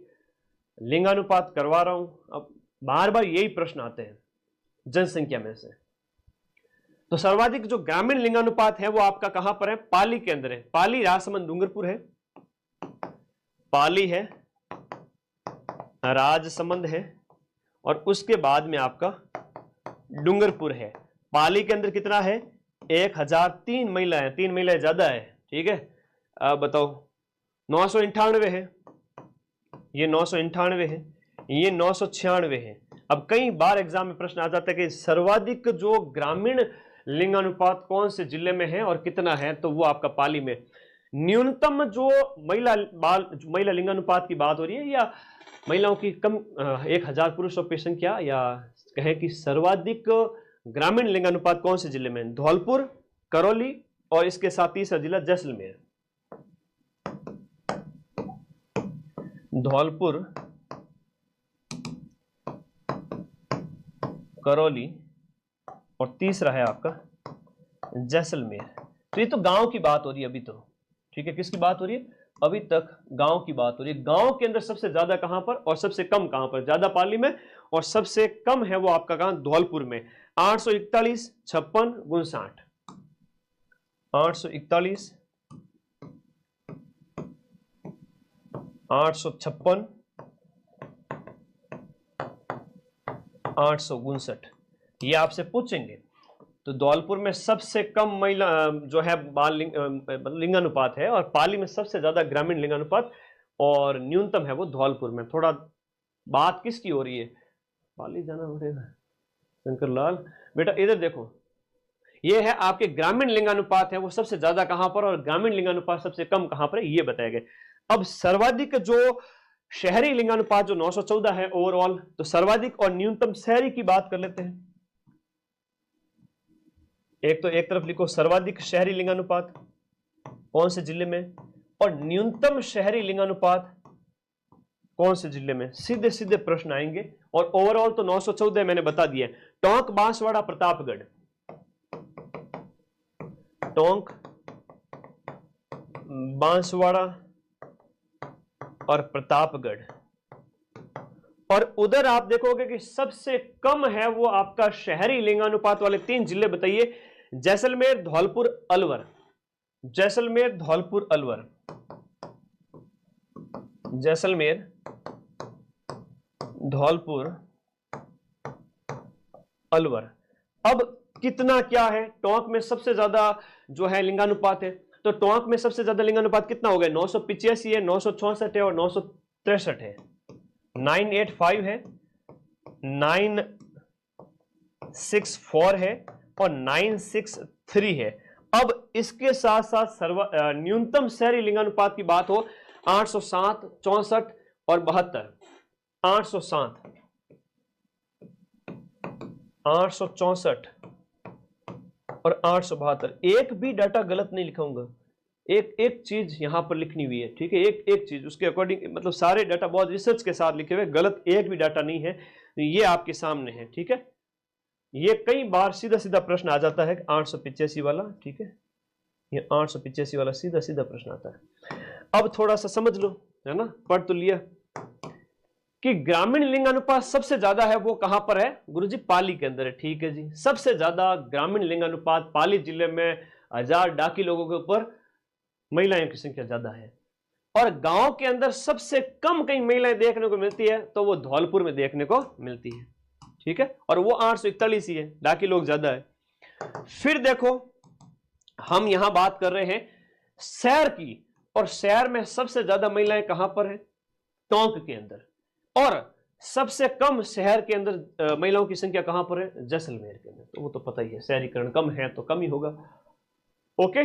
लिंगानुपात करवा रहा हूं। अब बार बार यही प्रश्न आते हैं जनसंख्या में से। तो सर्वाधिक जो ग्रामीण लिंगानुपात है वो आपका कहां पर है, पाली के अंदर है। पाली, राजसमंद, डूंगरपुर है। पाली है, राजसमंद है, और उसके बाद में आपका डूंगरपुर है। पाली के अंदर कितना है 1003 महिलाएं, 3 महिलाएं ज्यादा है। ठीक है, अब बताओ 998 है, ये 998 है, ये 996 है। अब कई बार एग्जाम में प्रश्न आ जाता है कि सर्वाधिक जो ग्रामीण लिंगानुपात कौन से जिले में है और कितना है, तो वो आपका पाली में। न्यूनतम जो महिला लिंगानुपात की बात हो रही है, या महिलाओं की कम 1000 पुरुषों की संख्या, या कहें कि सर्वाधिक ग्रामीण लिंगानुपात कौन से जिले में, धौलपुर, करौली, और इसके साथ तीसरा जिला जैसलमेर। धौलपुर, करौली, और तीसरा है आपका जैसलमेर। तो ये तो गांव की बात हो रही है अभी तो। ठीक है, किसकी बात हो रही है अभी तक, गांव की बात हो रही है। गांव के अंदर सबसे ज्यादा कहां पर और सबसे कम कहां पर, ज्यादा पाली में और सबसे कम है वो आपका कहां, धौलपुर में। 841, 56, 59, 841, 856, 859, ये आपसे पूछेंगे। तो धौलपुर में सबसे कम महिला जो है बाल लिंगानुपात है, और पाली में सबसे ज्यादा ग्रामीण लिंगानुपात, और न्यूनतम है वो धौलपुर में। थोड़ा बात किसकी हो रही है, पाली जाना पड़ेगा शंकर लाल। बेटा इधर देखो, ये है आपके ग्रामीण लिंगानुपात है वो सबसे ज्यादा कहां पर, और ग्रामीण लिंगानुपात सबसे कम कहां पर है, ये बताया गया। अब सर्वाधिक जो शहरी लिंगानुपात जो 914 है ओवरऑल, तो सर्वाधिक और न्यूनतम शहरी की बात कर लेते हैं। एक तो एक तरफ लिखो सर्वाधिक शहरी लिंगानुपात कौन से जिले में, और न्यूनतम शहरी लिंगानुपात कौन से जिले में। सीधे सीधे प्रश्न आएंगे। और ओवरऑल तो 914 मैंने बता दिया। टोंक, बांसवाड़ा, प्रतापगढ़, टोंक, बांसवाड़ा और प्रतापगढ़। और उधर आप देखोगे कि सबसे कम है वो आपका शहरी लिंगानुपात वाले 3 जिले बताइए, जैसलमेर, धौलपुर, अलवर। जैसलमेर, धौलपुर, अलवर, जैसलमेर, धौलपुर, अलवर। अब कितना क्या है, टोंक में सबसे ज्यादा जो है लिंगानुपात है, तो टोंक में सबसे ज्यादा लिंगानुपात कितना हो गया, 985 है, 964 है और 963 है। 985 है, 964 है और 963 है। अब इसके साथ साथ न्यूनतम शहरी लिंगानुपात की बात हो 807, 64 और 72, 807, 864 और 872, एक भी डाटा गलत नहीं लिखाऊंगा, एक एक चीज यहां पर लिखनी हुई है, ठीक है, एक एक चीज उसके अकॉर्डिंग, मतलब सारे डाटा बहुत रिसर्च के साथ लिखे हुए, गलत एक भी डाटा नहीं है, ये आपके सामने है, ठीक है। ये कई बार सीधा सीधा प्रश्न आ जाता है 885 वाला, ठीक है, ये 885 वाला सीधा सीधा प्रश्न आता है। अब थोड़ा सा समझ लो, है ना, पढ़ तो लिया कि ग्रामीण लिंगानुपात सबसे ज्यादा है वो कहां पर है गुरुजी? पाली के अंदर है, ठीक है जी। सबसे ज्यादा ग्रामीण लिंगानुपात पाली जिले में 1000 डाकी लोगों के ऊपर महिलाओं की संख्या ज्यादा है। और गांव के अंदर सबसे कम कहीं महिलाएं देखने को मिलती है तो वो धौलपुर में देखने को मिलती है, ठीक है, और वो 841 ही है, डाकी लोग ज्यादा है। फिर देखो हम यहां बात कर रहे हैं शहर की, और शहर में सबसे ज्यादा महिलाएं कहां पर है? टोंक के अंदर। और सबसे कम शहर के अंदर महिलाओं की संख्या कहां पर है? जैसलमेर के अंदर। तो वो तो पता ही है, शहरीकरण कम है तो कम ही होगा। ओके,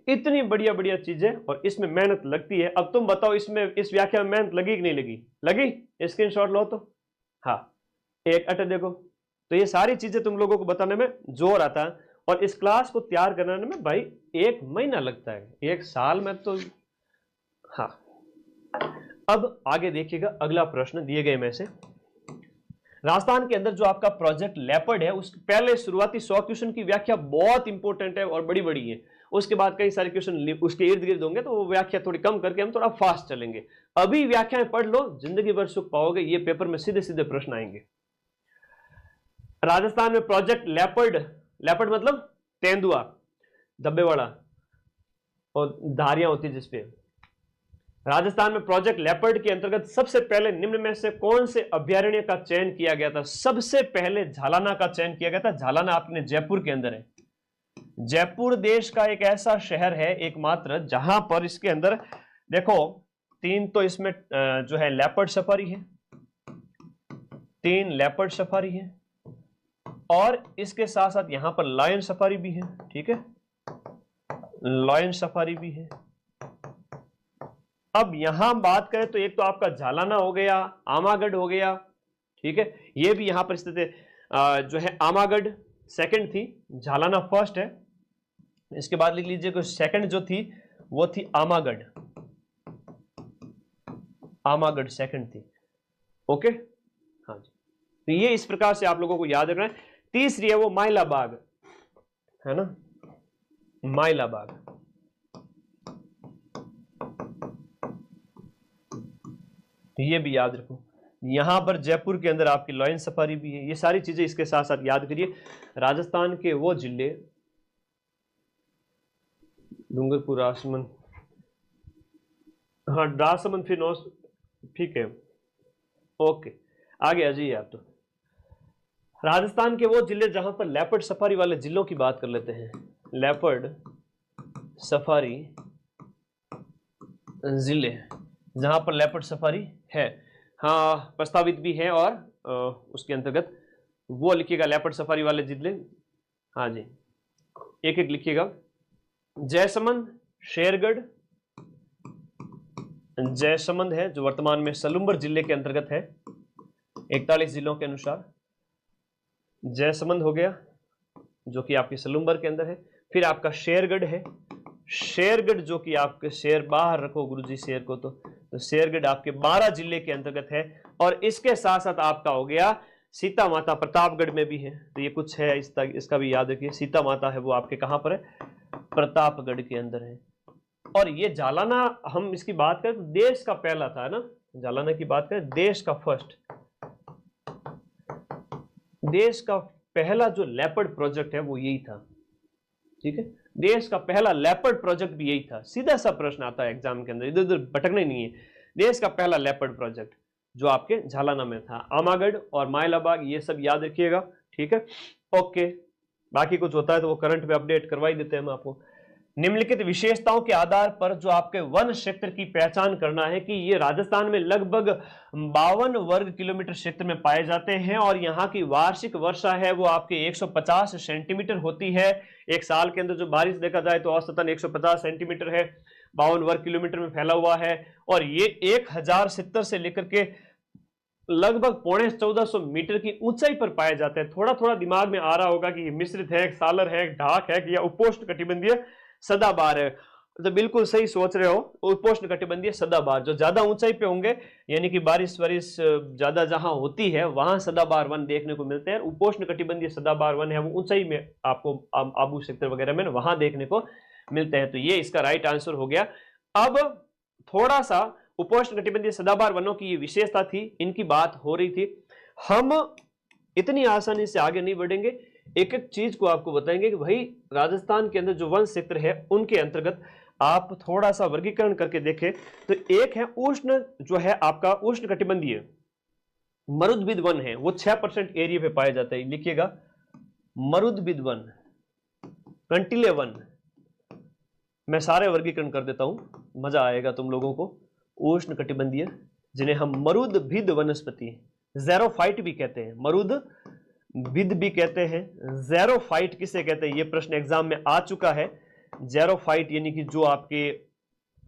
इतनी बढ़िया बढ़िया चीजें, और इसमें मेहनत लगती है। अब तुम बताओ इसमें, इस व्याख्या में मेहनत लगी कि नहीं लगी? लगी? स्क्रीनशॉट लो तो, हाँ, एक अटे देखो। तो ये सारी चीजें तुम लोगों को बताने में जोर आता है, और इस क्लास को तैयार करने में भाई 1 महीना लगता है, 1 साल में तो। हाँ, अब आगे देखिएगा, अगला प्रश्न दिए गए में से राजस्थान के अंदर जो आपका प्रोजेक्ट लेपर्ड है, उसके पहले शुरुआती 100 क्वेश्चन की व्याख्या बहुत इंपॉर्टेंट है और बड़ी बड़ी है। उसके बाद कई सारे क्वेश्चन उसके इर्द गिर्द होंगे, तो वो व्याख्या थोड़ी कम करके हम थोड़ा फास्ट चलेंगे। अभी व्याख्याएं पढ़ लो, जिंदगी भर सुख पाओगे। ये पेपर में सीधे सीधे प्रश्न आएंगे। राजस्थान में प्रोजेक्ट लेपर्ड, लेपर्ड मतलब तेंदुआ, धब्बे वाला और धारियां होती जिसपे। राजस्थान में प्रोजेक्ट लेपर्ड के अंतर्गत सबसे पहले निम्न में से कौन से अभ्यारण्य का चयन किया गया था? सबसे पहले झालाना का चयन किया गया था। झालाना अपने जयपुर के अंदर है। जयपुर देश का एक ऐसा शहर है एकमात्र जहां पर इसके अंदर देखो 3 तो इसमें जो है लेपर्ड सफारी है, 3 लेपर्ड सफारी है, और इसके साथ साथ यहां पर लायन सफारी भी है, ठीक है, लायन सफारी भी है। अब यहां बात करें तो एक तो आपका झालाना हो गया, आमागढ़ हो गया, ठीक है, ये भी यहां पर स्थित है। जो है आमागढ़ सेकंड थी, झालाना फर्स्ट है। इसके बाद लिख लीजिए कि सेकंड जो थी वो थी आमागढ़, आमागढ़ सेकंड थी। ओके, हाँ जी, तो ये इस प्रकार से आप लोगों को याद रखना है। तीसरी है वो माइलाबाग, है ना, माइलाबाग। ये भी याद रखो। यहां पर जयपुर के अंदर आपकी लायन सफारी भी है। ये सारी चीजें इसके साथ साथ याद करिए। राजस्थान के वो जिले, डूंगरपुर, राजसमंद, हाँ राजसमंद, फिर नौ, ठीक है, ओके, आगे आ जाइए आप। तो राजस्थान के वो जिले जहां पर लेपर्ड सफारी वाले जिलों की बात कर लेते हैं। लेपर्ड सफारी जिले जहां पर लेपर्ड सफारी है, हाँ प्रस्तावित भी है, और उसके अंतर्गत वो लिखिएगा लेपर्ड सफारी वाले जिले। हाँ जी, एक एक लिखिएगा। जयसमंद, शेरगढ़, जयसमंद है जो वर्तमान में सलूम्बर जिले के अंतर्गत है 41 जिलों के अनुसार। जयसमंद हो गया जो कि आपके सलूम्बर के अंदर है। फिर आपका शेरगढ़ है, शेरगढ़ जो कि आपके शेर बाहर रखो गुरुजी शेर को, तो शेरगढ़ आपके 12 जिले के अंतर्गत है। और इसके साथ साथ आपका हो गया सीता माता, प्रतापगढ़ में भी है, तो ये कुछ है इसका भी याद रखिए। सीता माता है वो आपके कहां पर है? प्रतापगढ़ के अंदर है। और ये झालाना, हम इसकी बात करें तो देश का पहला था ना, झालाना की बात करें देश का फर्स्ट, देश का पहला जो लेपर्ड प्रोजेक्ट है वो यही था, ठीक है, देश का पहला लेपर्ड प्रोजेक्ट भी यही था। सीधा सा प्रश्न आता है एग्जाम के अंदर, इधर उधर भटकना ही नहीं है। देश का पहला लेपर्ड प्रोजेक्ट जो आपके झालाना में था। आमागढ़ और माइलाबाग ये सब याद रखिएगा, ठीक है, ओके। बाकी कुछ होता है तो वो करंट में अपडेट करवा ही देते हैं हम आपको। निम्नलिखित विशेषताओं के आधार पर जो आपके वन क्षेत्र की पहचान करना है कि ये राजस्थान में लगभग 52 वर्ग किलोमीटर क्षेत्र में पाए जाते हैं और यहाँ की वार्षिक वर्षा है वो आपके 150 सेंटीमीटर होती है। एक साल के अंदर जो बारिश देखा जाए तो औसतन 150 सेंटीमीटर है, 52 वर्ग किलोमीटर में फैला हुआ है और ये 1070 से लेकर के लगभग 1450 मीटर की ऊंचाई पर पाए जाते हैं। थोड़ा थोड़ा दिमाग में आ रहा होगा कि ये मिश्रित है, सालर है, ढाक है या उपोष्ण कटिबंधीय सदाबहार है। तो बिल्कुल सही सोच रहे हो, उपोष्ण कटिबंधीय सदाबहार। जो ज्यादा ऊंचाई पे होंगे यानी कि बारिश वारिश ज्यादा जहां होती है वहां सदाबहार वन देखने को मिलते हैं। उपोष्ण कटिबंधीय सदाबहार वन है वो ऊंचाई में आपको आबू सेक्टर वगैरह में वहां देखने को मिलते हैं। तो ये इसका राइट आंसर हो गया। अब थोड़ा सा उपोष्ण कटिबंधीय सदाबहार वनों की ये विशेषता थी, इनकी बात हो रही थी। हम इतनी आसानी से आगे नहीं बढ़ेंगे, एक एक चीज को आपको बताएंगे कि भाई राजस्थान के अंदर जो वन क्षेत्र है उनके अंतर्गत आप थोड़ा सा वर्गीकरण करके देखें तो एक है उष्ण, जो है आपका उष्ण कटिबंधीय मरुद्भिद वन है, वो 6% एरिया पे पाए जाते हैं। लिखिएगा मरुद्भिद वन, कंटीले वन। मैं सारे वर्गीकरण कर देता हूं, मजा आएगा तुम लोगों को। उष्ण कटिबंधीय जिन्हें हम मरुद्भिद वनस्पति, ज़ेरोफाइट भी कहते हैं, मरुद्भिद भी कहते हैं। ज़ेरोफाइट किसे कहते हैं, ये प्रश्न एग्जाम में आ चुका है। ज़ेरोफाइट यानी कि जो आपके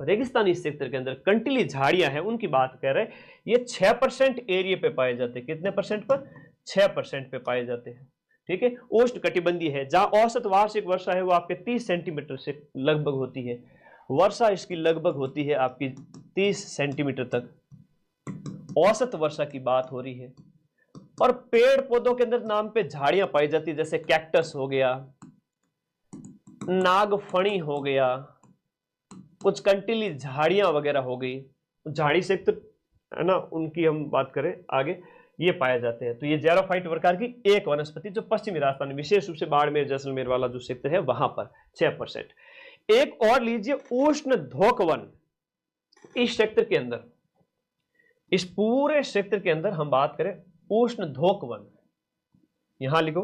रेगिस्तानी क्षेत्र के अंदर कंटीली झाड़ियां हैं उनकी बात कर रहे हैं। ये 6% एरिया पे पाए जाते हैं। कितने परसेंट पर? 6% पे पाए जाते हैं। ठीक है, उष्ण कटिबंधीय है जहां औसत वार्षिक वर्षा है वो आपके 30 सेंटीमीटर से लगभग होती है। वर्षा इसकी लगभग होती है आपकी 30 सेंटीमीटर तक औसत वर्षा की बात हो रही है। और पेड़ पौधों के अंदर नाम पे झाड़ियां पाई जाती है, जैसे कैक्टस हो गया, नागफणी हो गया, कुछ कंटीली झाड़ियां वगैरह हो गई, झाड़ी क्षेत्र है ना, उनकी हम बात करें आगे, ये पाए जाते हैं। तो ये ज़ेरोफाइट प्रकार की एक वनस्पति जो पश्चिमी राजस्थान विशेष रूप से बाड़मेर जैसलमेर वाला जो क्षेत्र है वहां पर 6%। एक और लीजिए उष्ण धोक वन। इस क्षेत्र के अंदर, इस पूरे क्षेत्र के अंदर हम बात करें उष्ण धोक वन, यहां लिखो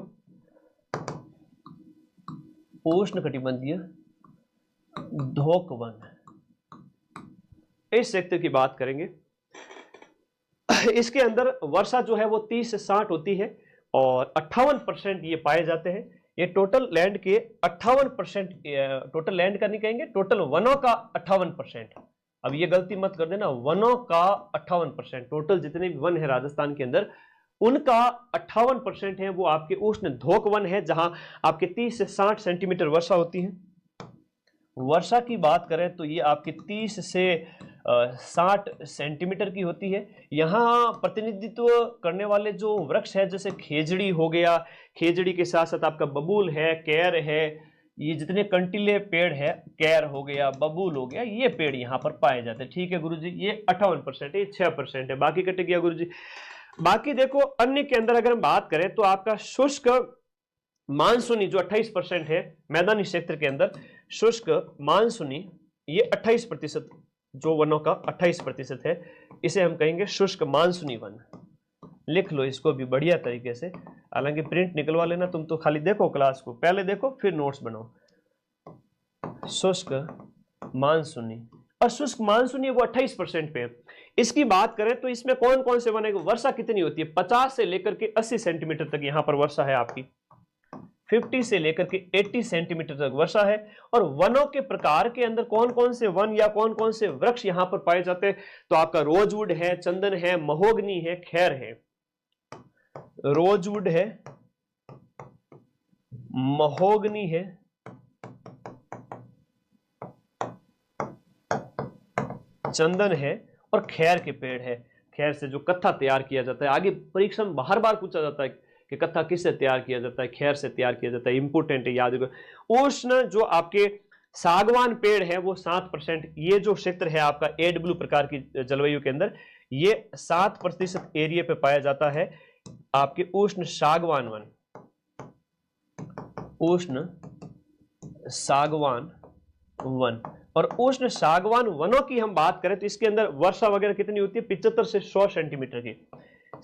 उष्ण कटिबंधीय धोक वन। इस क्षेत्र की बात करेंगे, इसके अंदर वर्षा जो है वो 30 से 60 होती है और 58% ये पाए जाते हैं। ये टोटल लैंड के 58%, टोटल लैंड का नहीं कहेंगे, टोटल वनों का 58%। अब ये गलती मत कर देना, वनों का 58%, टोटल जितने भी वन है राजस्थान के अंदर उनका 58% है वो आपके उष्ण धोक वन है, जहां आपके 30 से 60 सेंटीमीटर वर्षा होती है। वर्षा की बात करें तो ये आपके 30 से 60 सेंटीमीटर की होती है। यहाँ प्रतिनिधित्व करने वाले जो वृक्ष है जैसे खेजड़ी हो गया, खेजड़ी के साथ साथ आपका बबूल है, कैर है, ये जितने कंटीले पेड़ है, कैर हो गया, बबूल हो गया, ये पेड़ यहाँ पर पाए जाते हैं। ठीक है गुरुजी, ये 58% है, 6% है, बाकी कट गया गुरुजी। बाकी देखो अन्य के अंदर अगर हम बात करें तो आपका शुष्क मानसूनी जो 28% है, मैदानी क्षेत्र के अंदर शुष्क मानसूनी ये 28%, जो वनों का 28% है, इसे हम कहेंगे शुष्क मानसूनी वन। लिख लो इसको भी बढ़िया तरीके से, हालांकि प्रिंट निकलवा लेना, तुम तो खाली देखो क्लास को, पहले देखो फिर नोट्स बनाओ। शुष्क मानसूनी, और शुष्क मानसूनी वो 28% पे है। इसकी बात करें तो इसमें कौन कौन से वन है, वर्षा कितनी होती है, 50 से लेकर के 80 सेंटीमीटर तक यहाँ पर वर्षा है आपकी, 50 से लेकर के 80 सेंटीमीटर तक वर्षा है। और वनों के प्रकार के अंदर कौन कौन से वन या कौन कौन से वृक्ष यहाँ पर पाए जाते हैं, तो आपका रोजवुड है, चंदन है, महोगनी है, खैर है। रोजवुड है, महोगनी है, चंदन है और खैर के पेड़ है। खैर से जो कत्था तैयार किया जाता है, आगे परीक्षा में बार बार पूछा जाता है कि कत्था किससे तैयार किया जाता है, खैर से तैयार किया जाता है, इंपोर्टेंट है, याद रखो। उष्ण जो आपके सागवान पेड़ है वो 7%, ये जो क्षेत्र है आपका AW प्रकार की जलवायु के अंदर, ये 7% एरिया पे पाया जाता है आपके उष्ण सागवान वन, उष्ण सागवान वन। और उष्ण सागवान वनों की हम बात करें तो इसके अंदर वर्षा वगैरह कितनी होती है, 75 से 100 सेंटीमीटर की,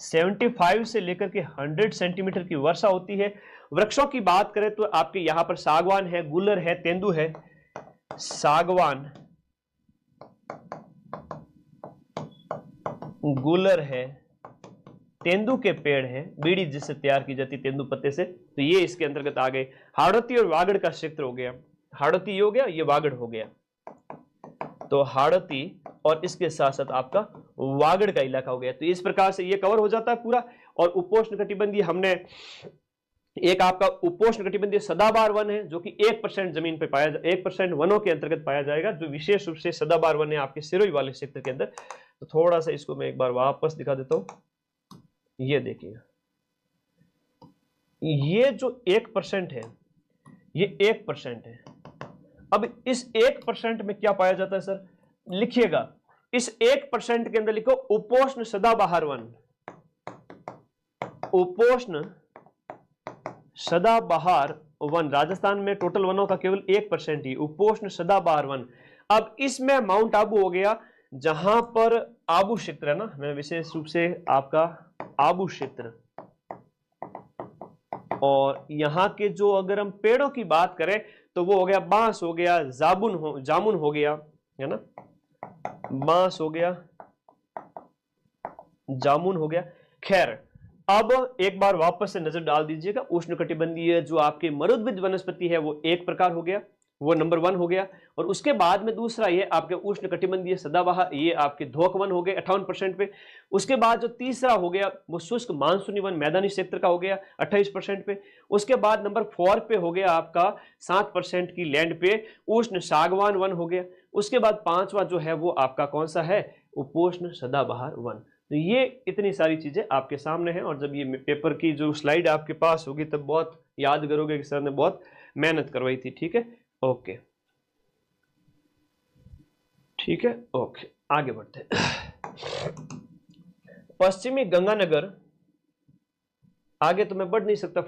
75 से लेकर के 100 सेंटीमीटर की वर्षा होती है। वृक्षों की बात करें तो आपके यहाँ पर सागवान है, गुलर है, तेंदु है, सागवान, गूलर है, तेंदू के पेड़ है, बीड़ी जिससे तैयार की जाती तेंदू पत्ते से, तो ये इसके अंतर्गत आ गए। हाड़ौती और वागड़ का क्षेत्र हो गया, हाड़ौती ये हो गया, ये वागड़ हो गया, तो हाड़ौती और इसके साथ साथ आपका वागड़ का इलाका हो गया। तो इस प्रकार से ये कवर हो जाता है पूरा। और उपोष्ण कटिबंधीय हमने एक आपका उपोष्ण कटिबंधीय सदाबहार वन है जो कि 1% जमीन पे पाया 1% वनों के अंतर्गत पाया जाएगा, जो विशेष रूप से सदाबहार वन है आपके सिरोही वाले क्षेत्र के अंदर। तो थोड़ा सा इसको मैं एक बार वापस दिखा देता हूं। ये देखिए, ये जो 1% है, ये 1% है। अब इस 1% में क्या पाया जाता है सर, लिखिएगा इस 1% के अंदर लिखो उपोष्ण सदाबहार वन, उपोष्ण सदाबहार वन। राजस्थान में टोटल वनों का केवल 1% ही उपोष्ण सदाबहार वन। अब इसमें माउंट आबू हो गया, जहां पर आबू क्षेत्र है ना, मैं विशेष रूप से आपका आबू क्षेत्र, और यहां के जो अगर हम पेड़ों की बात करें तो वो हो गया बांस हो गया, जामुन हो गया, है ना, बांस हो गया, जामुन हो गया। खैर, अब एक बार वापस से नजर डाल दीजिएगा, उष्णकटिबंधीय जो आपकी मरुद्भिद वनस्पति है वो एक प्रकार हो गया, वो नंबर 1 हो गया। और उसके बाद में दूसरा ये आपके उष्णकटिबंधीय सदाबहार, ये आपके धोक वन हो गए 58% पे। उसके बाद जो तीसरा हो गया वो शुष्क मानसूनी वन मैदानी क्षेत्र का हो गया 28% पे। उसके बाद नंबर 4 पे हो गया आपका 7% की लैंड पे उष्ण सागवान वन हो गया। उसके बाद 5वां जो है वो आपका कौन सा है, उपोष्ण सदाबहार वन। तो ये इतनी सारी चीजें आपके सामने हैं, और जब ये पेपर की जो स्लाइड आपके पास होगी तब बहुत याद करोगे कि सर ने बहुत मेहनत करवाई थी। ठीक है, ओके, ठीक है, ओके, आगे बढ़ते हैं। पश्चिमी गंगानगर, आगे तो मैं बढ़ नहीं सकता।